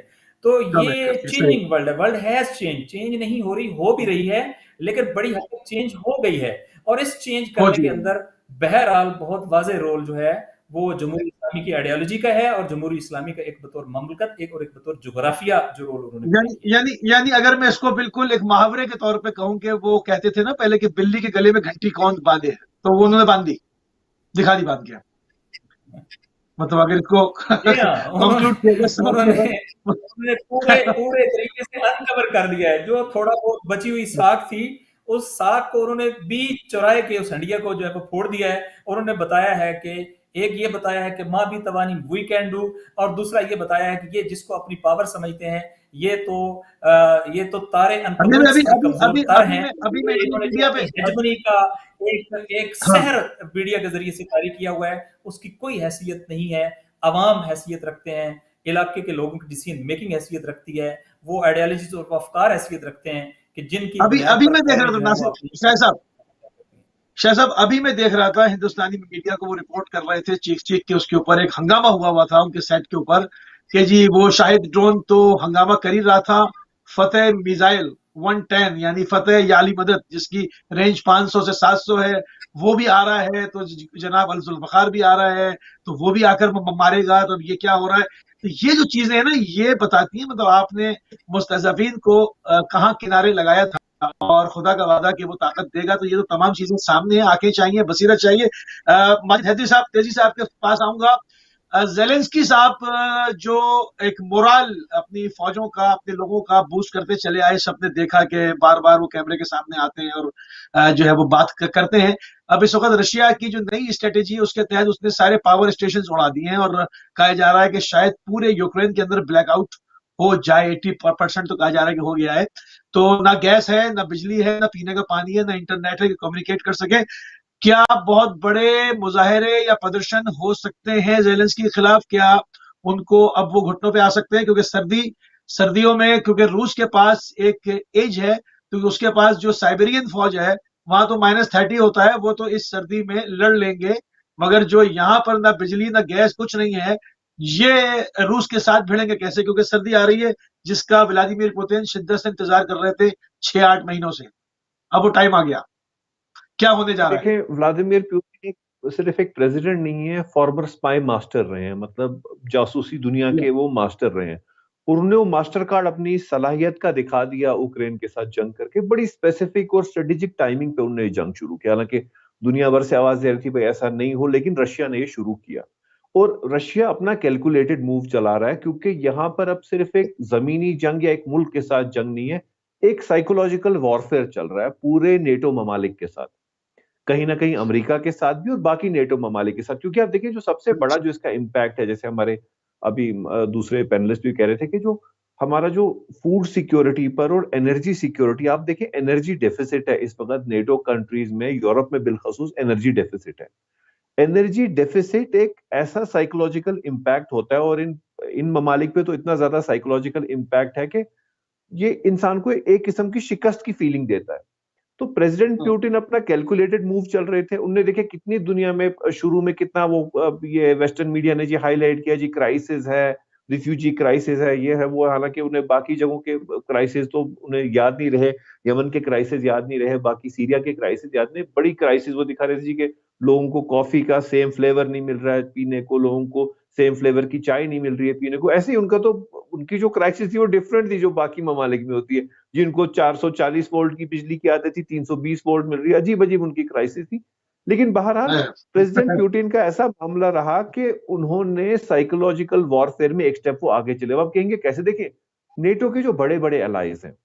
तो ये चेंजिंग वर्ल्ड हैज चेंज नहीं हो रही, हो भी रही है, लेकिन बड़ी हद तक चेंज हो गई है। और इस चेंज करने के अंदर बहरहाल बहुत वाज़ेह रोल जो है वो जमहूरी इस्लामी की आइडियोलॉजी का है, और जमहूरी इस्लामी का एक बतौर ममलकत एक और एक बतौर जुग्राफिया जो रोल उन्होंने यानी अगर मैं इसको बिल्कुल एक मुहावरे के तौर पे कहूं कि वो कहते थे ना पहले कि बिल्ली के गले में घंटी कौन बांधे, तो वो उन्होंने बांध दी, दिखा दी बांध गया। मतलब अगर इसको कंक्लूड किया उन्होंने पूरे तरीके से अनकवर कर दिया है। जो थोड़ा बहुत बची हुई साख थी, उस साख को उन्होंने बीच चौराहे के उस हंडिया को जो है वो फोड़ दिया है। और उन्होंने बताया है कि एक ये बताया है कि माँ भी तवानी वी कैन डू, और दूसरा ये बताया है कि ये जिसको अपनी पावर समझते हैं ये तो तारे कमजोर हैं। अभी मीडिया पे हेजमनी का एक सहर मीडिया के जरिए से जारी किया हुआ है, उसकी कोई हैसियत नहीं है। अवाम हैसियत रखते हैं, इलाके के लोगों की डिसीजन मेकिंग हैसियत रखती है, वो आइडियोलॉजीज और अफकार हैसियत रखते हैं कि जिनकी अभी मैं देख रहा था नासिर शाह साहब, अभी मैं देख रहा था हिंदुस्तानी मीडिया को वो रिपोर्ट कर रहे थे चीख के, उसके ऊपर एक हंगामा हुआ था उनके सेट के ऊपर कि जी वो शाहिद ड्रोन तो हंगामा कर ही रहा था, फतेह मिसाइल 110 यानी फतेह याली मदद जिसकी रेंज 500 से 700 है वो भी आ रहा है, तो जनाब अल जुल्फकार भी आ रहा है, तो वो भी आकर मारेगा। तो ये क्या हो रहा है? तो ये जो चीजें हैं ना, ये बताती हैं मतलब आपने मुस्तज़फ़ीन को कहाँ किनारे लगाया था, और खुदा का वादा कि वो ताकत देगा। तो ये तो तमाम चीजें सामने आंखें चाहिए, बसीरत चाहिए। माजिद हैदरी साहब, तेजी से आपके पास आऊंगा। ज़ेलेंस्की साहब जो एक मोरल अपनी फौजों का, अपने लोगों का बूस्ट करते चले आए, सबने देखा कि बार बार वो कैमरे के सामने आते हैं और जो है वो बात करते हैं। अब इस वक्त रशिया की जो नई स्ट्रेटेजी है उसके तहत उसने सारे पावर स्टेशन उड़ा दिए हैं, और कहा जा रहा है कि शायद पूरे यूक्रेन के अंदर ब्लैकआउट हो जाए। 80% तो कहा जा रहा है कि हो गया है। तो ना गैस है, ना बिजली है, ना पीने का पानी है, ना इंटरनेट है कि कम्युनिकेट कर सके। क्या बहुत बड़े मुजाहरे या प्रदर्शन हो सकते हैं ज़ेलेंस्की के खिलाफ? क्या उनको अब वो घुटनों पे आ सकते हैं? क्योंकि सर्दियों में, क्योंकि रूस के पास एक एज है, क्योंकि उसके पास जो साइबेरियन फौज है वहां तो -30 होता है, वो तो इस सर्दी में लड़ लेंगे। मगर जो यहाँ पर ना बिजली ना गैस कुछ नहीं है, ये रूस के साथ भिड़ेंगे कैसे? क्योंकि सर्दी आ रही है, जिसका व्लादिमीर पुतिन शिद्दत से इंतजार कर रहे थे 6-8 महीनों से। अब वो टाइम आ गया। क्या होने जा रहा है? देखें, व्लादिमीर पुतिन सिर्फ एक प्रेसिडेंट नहीं है, फॉर्मर स्पाई मास्टर रहे हैं, मतलब जासूसी दुनिया के वो मास्टर रहे हैं। और उन्होंने वो मास्टर कार्ड अपनी सलाहियत का दिखा दिया यूक्रेन के साथ जंग करके। बड़ी स्पेसिफिक और स्ट्रेटेजिक टाइमिंग पे उन्होंने जंग शुरू किया। हालांकि दुनिया भर से आवाज दे रही थी भाई ऐसा नहीं हो, लेकिन रशिया ने ये शुरू किया। और रशिया अपना कैलकुलेटेड मूव चला रहा है, क्योंकि यहां पर अब सिर्फ एक जमीनी जंग या एक मुल्क के साथ जंग नहीं है, एक साइकोलॉजिकल वॉरफेयर चल रहा है पूरे नेटो ममालिक के साथ, कहीं ना कहीं अमेरिका के साथ भी और बाकी नेटो ममालिक के साथ। क्योंकि आप देखिए, जो सबसे बड़ा जो इसका इम्पैक्ट है, जैसे हमारे अभी दूसरे पैनलिस्ट भी कह रहे थे कि जो हमारा जो फूड सिक्योरिटी पर और एनर्जी सिक्योरिटी, आप देखिए एनर्जी डेफिसिट है इस वक्त नेटो कंट्रीज में, यूरोप में बिलखसूस एनर्जी डेफिसिट है। एनर्जी डेफिसिट एक ऐसा साइकोलॉजिकल इम्पैक्ट होता है, और इन इन ममालिक पे तो इतना ज्यादा साइकोलॉजिकल इम्पैक्ट है कि ये इंसान को एक किस्म की शिकस्त की फीलिंग देता है। तो प्रेसिडेंट पुतिन अपना कैलकुलेटेड मूव चल रहे थे। उनने देखे कितनी दुनिया में शुरू में कितना वो ये वेस्टर्न मीडिया ने जी हाईलाइट किया जी क्राइसिस है, रिफ्यूजी क्राइसिस है, ये है वो है। हालांकि उन्हें बाकी जगहों के क्राइसिस तो उन्हें याद नहीं रहे, यमन के क्राइसिस याद नहीं रहे, बाकी सीरिया के क्राइसिस याद नहीं। बड़ी क्राइसिस वो दिखा रहे थे जी कि लोगों को कॉफी का सेम फ्लेवर नहीं मिल रहा है पीने को, लोगों को सेम फ्लेवर की चाय नहीं मिल रही है पीने को। ऐसे ही उनका तो उनकी जो क्राइसिस थी वो डिफरेंट थी जो बाकी ममालिक में होती है, जिनको 440 वोल्ट की बिजली की आदत थी 320 वोल्ट मिल रही है। अजीब अजीब उनकी क्राइसिस थी। लेकिन बहरहाल प्रेसिडेंट पुतिन का ऐसा मामला रहा कि उन्होंने साइकोलॉजिकल वॉरफेयर में एक स्टेप वो आगे चले। अब आप कहेंगे कैसे? देखिए, नेटो के जो बड़े बड़े अलाइज हैं,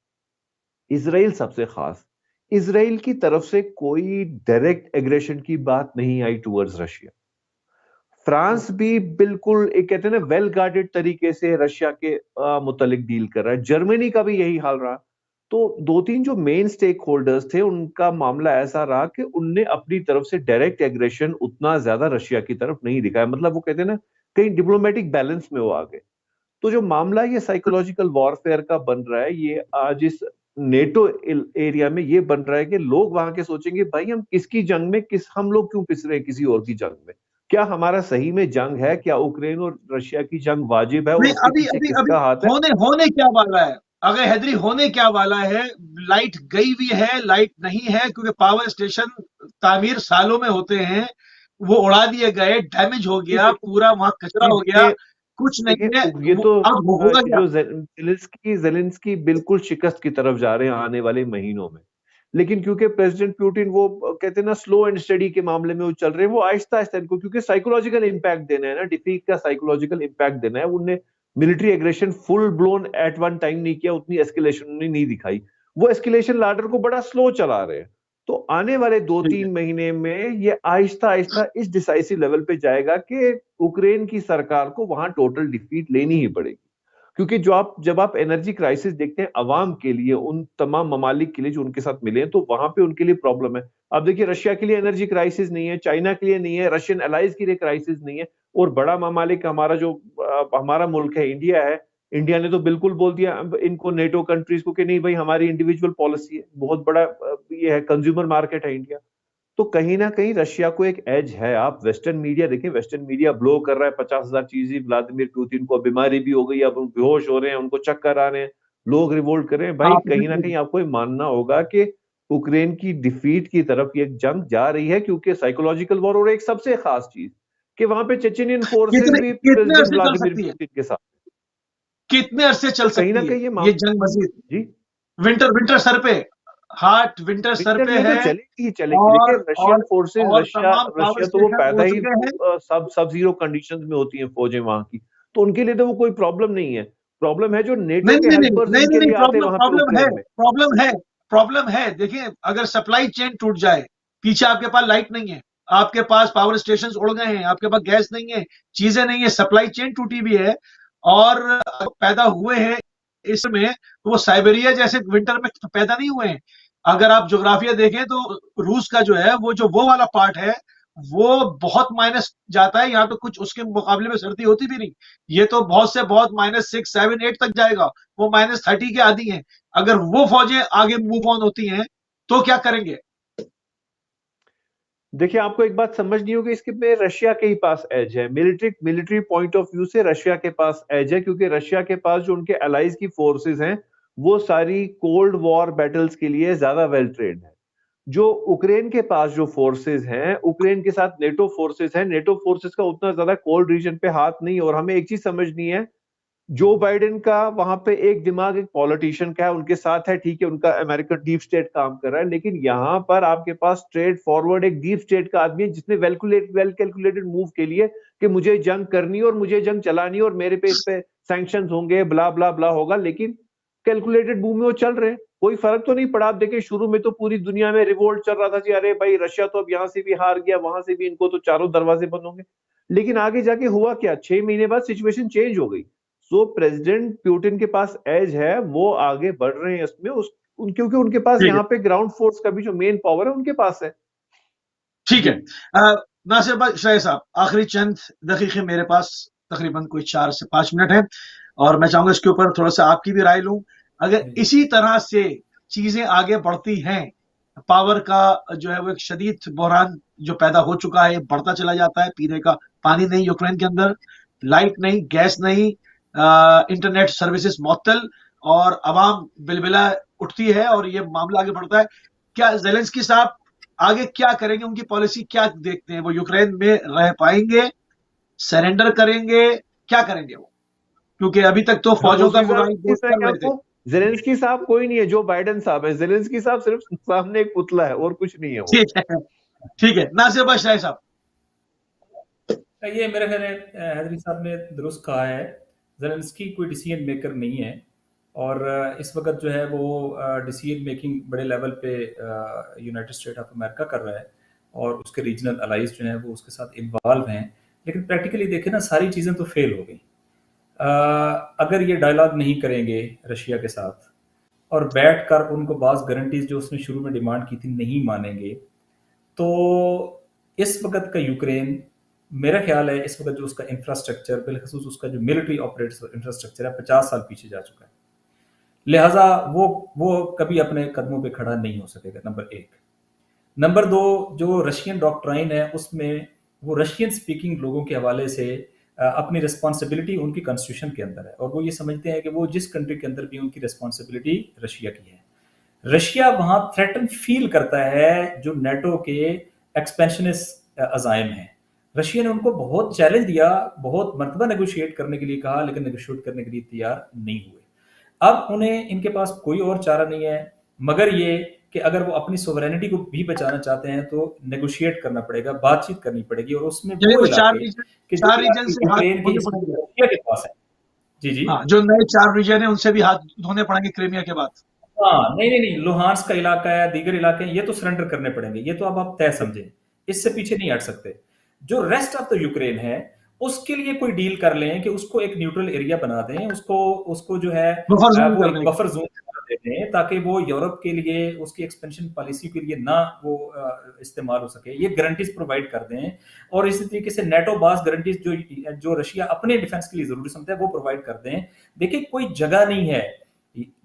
इसराइल सबसे खास, इसराइल की तरफ से कोई डायरेक्ट एग्रेशन की बात नहीं आई टुवर्ड्स रशिया। फ्रांस भी बिल्कुल एक कहते हैं ना वेल गार्डेड तरीके से रशिया के मुतालिक डील कर रहा है। जर्मनी का भी यही हाल रहा। तो दो तीन जो मेन स्टेक होल्डर्स थे उनका मामला ऐसा रहा कि उनने अपनी तरफ से डायरेक्ट एग्रेशन उतना ज्यादा रशिया की तरफ नहीं दिखाया। मतलब वो कहते हैं ना कहीं डिप्लोमेटिक बैलेंस में वो आ गए। तो जो मामला ये साइकोलॉजिकल वॉरफेयर का बन रहा है, ये आज इस नेटो एरिया में ये बन रहा है कि लोग वहां के सोचेंगे भाई हम किसकी जंग में, हम लोग क्यों पिस रहे हैं किसी और की जंग में? क्या हमारा सही में जंग है? क्या यूक्रेन और रशिया की जंग वाजिब है और नहीं, उसके अभी पीछे अभी अभी किसका हाथ है? होने होने क्या वाला है? अगर हैदरी होने क्या वाला है? लाइट गई हुई है, लाइट नहीं है, क्योंकि पावर स्टेशन तामीर सालों में होते हैं, वो उड़ा दिए गए, डैमेज हो गया, पूरा वहां कचरा हो गया, कुछ नहीं है। देखिए ये वो तो अब होगा क्या? जो जेलेंस्की बिल्कुल शिकस्त की तरफ जा रहे हैं आने वाले महीनों में। लेकिन क्योंकि प्रेसिडेंट पुतिन वो कहते हैं ना स्लो एंड स्टडी के मामले में वो चल रहे हैं, वो आहिस्ता आहिस्ता इनको, क्योंकि साइकोलॉजिकल इम्पैक्ट देना है ना, डिफीट का साइकोलॉजिकल इम्पैक्ट देना है। उनने military aggression full blown at one time नहीं किया, उतनी एस्केलेशन उन्होंने नहीं दिखाई। वो एस्केलेशन लाडर को बड़ा स्लो चला रहे हैं। तो आने वाले दो ठीक है। तीन महीने में ये आहिस्ता आहिस्ता इस डिसाइसिव लेवल पे जाएगा कि यूक्रेन की सरकार को वहां टोटल डिफीट लेनी ही पड़ेगी। क्योंकि जब आप एनर्जी क्राइसिस देखते हैं अवाम के लिए, उन तमाम ममालिक के लिए जो उनके साथ मिले हैं, तो वहां पे उनके लिए प्रॉब्लम है। अब देखिए, रशिया के लिए एनर्जी क्राइसिस नहीं है, चाइना के लिए नहीं है, रशियन अलाइज के लिए क्राइसिस नहीं है, और बड़ा ममालिक हमारा जो हमारा मुल्क है इंडिया है, इंडिया ने तो बिल्कुल बोल दिया इनको नेटो कंट्रीज को कि नहीं भाई हमारी इंडिविजुअल पॉलिसी है। बहुत बड़ा ये है, कंज्यूमर मार्केट है इंडिया। तो कहीं ना कहीं रशिया को एक एज है। आप वेस्टर्न मीडिया देखें, वेस्टर्न मीडिया ब्लो कर रहा है 50,000 चीजें, व्लादिमीर पुतिन को बीमारी भी हो गई, अब बेहोश हो रहे हैं, उनको चक्कर आ रहे हैं, लोग रिवोल्ट कर रहे हैं। भाई हाँ, कहीं ना कहीं आपको ये मानना होगा कि यूक्रेन की डिफीट की तरफ ये जंग जा रही है, क्योंकि साइकोलॉजिकल वॉर। और एक सबसे खास चीज कि वहां पे चेचेनियन फोर्सेस कितने भी कितने प्रेसिडेंट अरसे चल व्लादिमीर सकती है? पुतिन के साथ। कितने अरसे चल तो कहीं ना सकती है कहीं ये ये मामला जंग मजीद? जी, विंटर विंटर सर पे, हार्ट विंटर सर विंटर पे में तो है। चलेगी ही चलेगी। देखिए, और रशियन और फोर्सेस, और रशिया तमाम पावर रशिया तो वो स्टेशन पैदा उड़ ही चुके हैं। सब जीरो कंडीशंस में होती हैं फौजें वहां की। तो उनके लिए तो वो कोई प्रॉब्लम नहीं है। प्रॉब्लम है जो नेटो नहीं के नहीं नहीं हेल्पर्स नहीं नहीं इनके नहीं, लिए आते हैं प्रॉब्लम वहां पे प्रॉब्लम है, यूक्रेन में। प्रॉब्लम है, प्रॉब्लम है। देखिए, अगर सप्लाई चेन टूट जाए, पीछे आपके पास लाइट नहीं है, आपके पास पावर स्टेशन उड़ गए हैं, आपके पास गैस नहीं है, चीजें नहीं है, सप्लाई चेन टूटी भी है, और पैदा हुए हैं इसमें, तो वो साइबेरिया जैसे विंटर में पैदा नहीं हुए हैं। अगर आप ज्योग्राफिया देखें तो रूस का जो है वो वाला पार्ट है, वो बहुत माइनस जाता है। यहाँ पे कुछ उसके मुकाबले में सर्दी होती भी नहीं। ये तो बहुत से बहुत -6, 7, 8 तक जाएगा। वो -30 के आदी हैं। अगर वो फौजें आगे मूव ऑन होती हैं तो क्या करेंगे? देखिए, आपको एक बात समझनी होगी, इसके में रशिया के ही पास एज है। मिलिट्री पॉइंट ऑफ व्यू से रशिया के पास एज है, क्योंकि रशिया के पास जो उनके अलाइज की फोर्सेस हैं, वो सारी कोल्ड वॉर बैटल्स के लिए ज्यादा वेल ट्रेन्ड है। जो यूक्रेन के पास जो फोर्सेस हैं, यूक्रेन के साथ नेटो फोर्सेस हैं, नेटो फोर्सेस का उतना ज्यादा कोल्ड रीजन पे हाथ नहीं है। और हमें एक चीज समझनी है, जो बाइडेन का वहां पे एक दिमाग एक पॉलिटिशियन का है, उनके साथ है, ठीक है, उनका अमेरिकन डीप स्टेट काम कर रहा है, लेकिन यहाँ पर आपके पास स्ट्रेट फॉरवर्ड एक डीप स्टेट का आदमी है, जिसने वेल कैलकुलेटेड मूव के लिए कि मुझे जंग करनी है और मुझे जंग चलानी है और मेरे पे इस पे सैंक्शंस होंगे, ब्ला ब्ला ब्ला होगा, लेकिन कैलकुलेटेड मूव में वो चल रहे हैं। कोई फर्क तो नहीं पड़ा। आप देखिए, शुरू में तो पूरी दुनिया में रिवोल्ट चल रहा था कि अरे भाई, रशिया तो अब यहाँ से भी हार गया, वहां से भी, इनको तो चारों दरवाजे बंद होंगे। लेकिन आगे जाके हुआ क्या, 6 महीने बाद सिचुएशन चेंज हो गई। सो प्रेसिडेंट पुतिन के पास एज है, वो आगे बढ़ रहे हैं इसमें, क्योंकि उनके पास ठीक है, यहाँ पे ग्राउंड फोर्स का भी जो मेन पावर है उनके पास है। ठीक है। नासिर भाई, शाह साहब, आखिरी चंद दकीके मेरे पास, तकरीबन कोई 4 से 5 मिनट है, और मैं चाहूंगा इसके ऊपर थोड़ा सा आपकी भी राय लूं। अगर इसी तरह से चीजें आगे बढ़ती हैं, पावर का जो है वो एक शदीद बहरान जो पैदा हो चुका है, बढ़ता चला जाता है, पीने का पानी नहीं यूक्रेन के अंदर, लाइट नहीं, गैस नहीं, इंटरनेट सर्विसेज मुअत्तल, और आवाम बिलबिला उठती है और ये मामला आगे बढ़ता है, क्या जेलेंस्की साहब आगे क्या करेंगे? उनकी पॉलिसी क्या देखते हैं? वो यूक्रेन में रह पाएंगे, सरेंडर करेंगे, क्या करेंगे वो? क्योंकि अभी तक तो फौजों का बुराई दोस्त कर रहे थे। जेलेंस्की साहब कोई नहीं है, जो बाइडेन साहब है। जेलेंस्की साहब सिर्फ सामने एक पुतला है और कुछ नहीं है वो। ठीक है, ठीक है। नासिर भाई, शाह साहब, ये मेरे ख्याल है हैदरी साहब ने दुरुस्त कहा है, ज़ेलेंस्की कोई डिसीजन मेकर नहीं है, और इस वक्त जो है वो डिसीजन मेकिंग बड़े लेवल पे यूनाइटेड स्टेट ऑफ अमेरिका कर रहा है, और उसके रीजनल अलाइज जो हैं वो उसके साथ इन्वॉल्व हैं। लेकिन प्रैक्टिकली देखें ना, सारी चीज़ें तो फेल हो गई। अगर ये डायलॉग नहीं करेंगे रशिया के साथ और बैठकर उनको बाज़ गारंटीज जो उसने शुरू में डिमांड की थी नहीं मानेंगे, तो इस वक्त का यूक्रेन, मेरा ख्याल है इस वक्त जो उसका इंफ्रास्ट्रक्चर, बिलखसूस उसका जो मिलिट्री ऑपरेट्स इंफ्रास्ट्रक्चर है, 50 साल पीछे जा चुका है। लिहाजा वो कभी अपने कदमों पे खड़ा नहीं हो सकेगा, नंबर एक। नंबर दो, जो रशियन डॉक्ट्राइन है उसमें वो रशियन स्पीकिंग लोगों के हवाले से अपनी रिस्पॉन्सिबिलिटी उनकी कॉन्स्टिट्यूशन के अंदर है, और वो ये समझते हैं कि वो जिस कंट्री के अंदर भी उनकी रिस्पॉन्सिबिलिटी रशिया की है। रशिया वहां थ्रेटन फील करता है जो नेटो के एक्सपेंशनिस्ट अजाइम हैं। रशिया ने उनको बहुत चैलेंज दिया, बहुत मरतबा नेगोशिएट करने के लिए कहा, लेकिन नेगोशिएट करने के लिए तैयार नहीं हुए। अब उन्हें, इनके पास कोई और चारा नहीं है मगर ये कि अगर वो अपनी सोवरेनिटी को भी बचाना चाहते हैं तो नेगोशिएट करना पड़ेगा, बातचीत करनी पड़ेगी, और उसमें यानी वो वो इलाके कि जो 4 रीजन से हाथ यूक्रेन के धोने हिस्से पड़ेंगे। रशिया के पास है। जी जी। हाँ, जो नए 4 रीजन है उनसे भी हाथ धोने पड़ेंगे क्रीमिया के बाद। हाँ, नहीं नहीं नहीं, लुहांस का इलाका है, दीगर इलाके हैं, ये तो सरेंडर करने पड़ेंगे, ये तो अब आप तय समझें, इससे पीछे नहीं हट सकते। जो रेस्ट ऑफ द यूक्रेन है उसके लिए कोई डील कर लें कि उसको एक न्यूट्रल एरिया बना दें, उसको उसको जो है बफर जोन वो कर एक देंगे। बफर जोन बना देते हैं, ताकि वो यूरोप के लिए उसकी एक्सपेंशन पॉलिसी के लिए ना वो इस्तेमाल हो सके, ये गारंटीज प्रोवाइड कर दें। और इसी तरीके से नेटो बास गारंटीज जो रशिया अपने डिफेंस के लिए जरूरी समझता है वो प्रोवाइड कर दें। देखिए, कोई जगह नहीं है,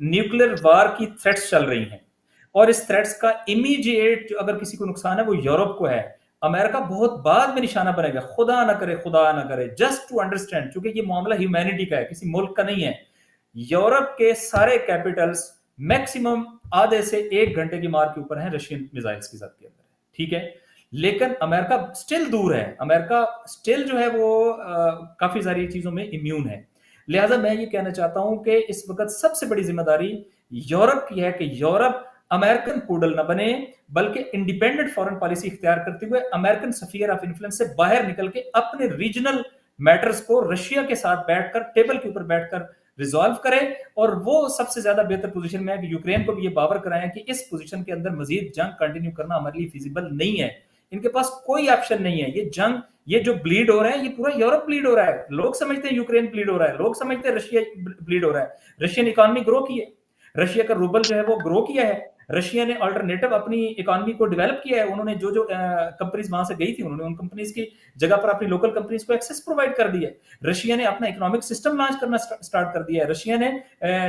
न्यूक्लियर वार की थ्रेट्स चल रही हैं, और इस थ्रेट्स का इमीडिएट अगर किसी को नुकसान है वो यूरोप को है। अमेरिका बहुत बाद में निशाना बनेगा, खुदा ना करे, खुदा ना करे। जस्ट टू अंडरस्टैंड, क्योंकि ये मामला ह्यूमैनिटी का है, किसी मुल्क का नहीं है। यूरोप के सारे कैपिटल्स मैक्सिमम आधे से 1 घंटे की मार के ऊपर है रशियन मिसाइल्स की जद के अंदर, ठीक है। लेकिन अमेरिका स्टिल दूर है, अमेरिका स्टिल जो है वो काफी सारी चीजों में इम्यून है। लिहाजा मैं ये कहना चाहता हूं कि इस वक्त सबसे बड़ी जिम्मेदारी यूरोप की है कि यूरोप अमेरिकन पूडल न बने, बल्कि इंडिपेंडेंट फॉरेन पॉलिसी इख्तियार करते हुए अमेरिकन स्फीयर ऑफ इन्फ्लुएंस से बाहर निकल के अपने रीजनल मैटर्स को रशिया के साथ बैठकर, टेबल के ऊपर बैठकर रिजॉल्व करे। और वो सबसे ज्यादा बेहतर पोजीशन में है कि यूक्रेन को भी ये बावर कराएं कि इस पोजीशन के अंदर मजीद जंग कंटिन्यू करना हमारे लिए फिजिबल नहीं है। इनके पास कोई ऑप्शन नहीं है। ये जंग, ये जो ब्लीड हो रहा है, ये पूरा यूरोप ब्लीड हो रहा है। लोग समझते हैं यूक्रेन ब्लीड हो रहा है, लोग समझते हैं रशिया ब्लीड हो रहा है। रशियन इकोनॉमी ग्रो की है, रशिया का रूबल जो है वो ग्रो किया है, रशिया ने अल्टरनेटिव अपनी इकोनॉमी को डेवलप किया है। उन्होंने जो जो कंपनीज वहां से गई थी, उन्होंने उन कंपनीज की जगह पर अपनी लोकल कंपनीज को एक्सेस प्रोवाइड कर दिया है। रशिया ने अपना इकोनॉमिक सिस्टम लॉन्च करना स्टार्ट कर दिया है। रशिया ने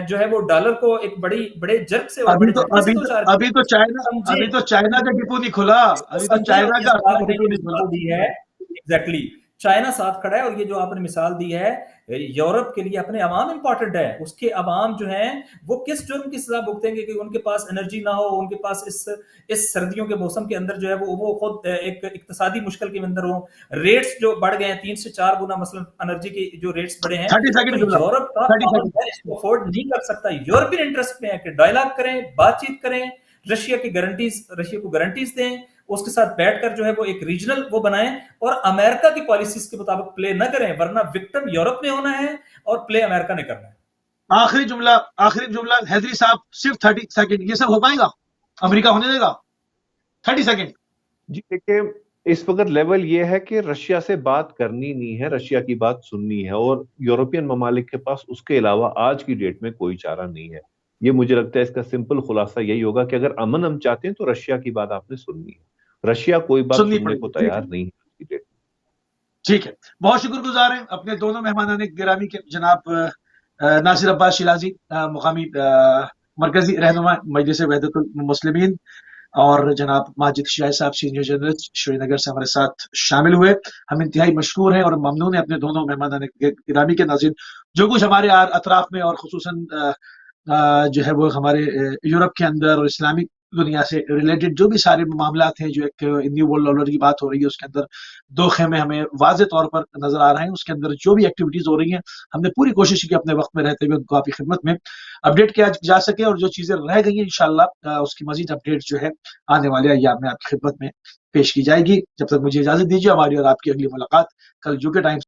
जो है वो डॉलर को एक बड़े जर्क से और बड़े झटके से दो चार अभी तो चाइना का डिपो नहीं खुला, अभी तो चाइना का डिपो नहीं खुला दी है। एग्जैक्टली, चाइना साथ खड़ा है। और ये जो आपने मिसाल दी है, यूरोप के लिए अपने अवाम इंपॉर्टेंट है। उसके अवाम जो हैं वो किस जुर्म की सजा भुगतेंगे कि उनके पास एनर्जी ना हो, उनके पास इस सर्दियों के मौसम के अंदर जो है वो खुद एक इक्तिसादी मुश्किल के अंदर हो। रेट्स जो बढ़ गए हैं 3 से 4 गुना, मसलन एनर्जी के जो रेट्स बढ़े हैं, तो यूरोप का इसको अफोर्ड नहीं कर सकता। यूरोपियन इंटरेस्ट में है कि डायलॉग करें, बातचीत करें, रशिया को गारंटीज दें, उसके साथ बैठकर जो है वो एक रीजनल वो बनाएं और अमेरिका की पॉलिसीज के मुताबिक प्ले न करें, वरना विक्टिम यूरोप ने होना है और प्ले अमेरिका ने करना है। आखिरी जुमला हैदरी साहब, सिर्फ 30 सेकंड, ये सब हो पाएगा? अमेरिका होने देगा? 30 सेकंड। जी देखिए, इस वक्त लेवल ये है कि रशिया से बात करनी नहीं है, रशिया की बात सुननी है, और यूरोपियन ममालिक के पास उसके अलावा आज की डेट में कोई चारा नहीं है। ये मुझे लगता है इसका सिंपल खुलासा यही होगा कि अगर अमन हम चाहते हैं तो रशिया की बात आपने सुननी है। रशिया कोई बात सुनने को तैयार नहीं है। ठीक है, बहुत शुक्रगुजार हैं अपने दोनों मेहमान गिरामी के, जनाब नासिर अब्बास शिराजी, मुकामी मरकजी रहनुमा मजलिस वहदतुल मुस्लिमीन, और जनाब माजिद शाह साहब, सीनियर जर्नलिस्ट श्रीनगर से हमारे साथ शामिल हुए। हम इंतहाई मशकूर हैं और ममनून हैं अपने दोनों मेहमान गिरामी के। नाज़रीन, जो कुछ हमारे अतराफ में और खुसूसन जो है वो हमारे यूरोप के अंदर और इस्लामिक दुनिया से रिलेटेड जो भी सारे मामला हैं, जो एक न्यू वर्ल्ड ऑर्डर की बात हो रही है, उसके अंदर दो खेमे हमें वाज़े तौर पर नजर आ रहे हैं। उसके अंदर जो भी एक्टिविटीज हो रही हैं, हमने पूरी कोशिश की अपने वक्त में रहते हुए उनको आपकी खिदमत में अपडेट किया जा सके, और जो चीजें रह गई हैं इंशाअल्लाह उसकी मजीद अपडेट जो है आने वाले अय्याम में आपकी खिदमत में पेश की जाएगी। जब तक मुझे इजाजत दीजिए, हमारी और आपकी अगली मुलाकात कल यूके टाइम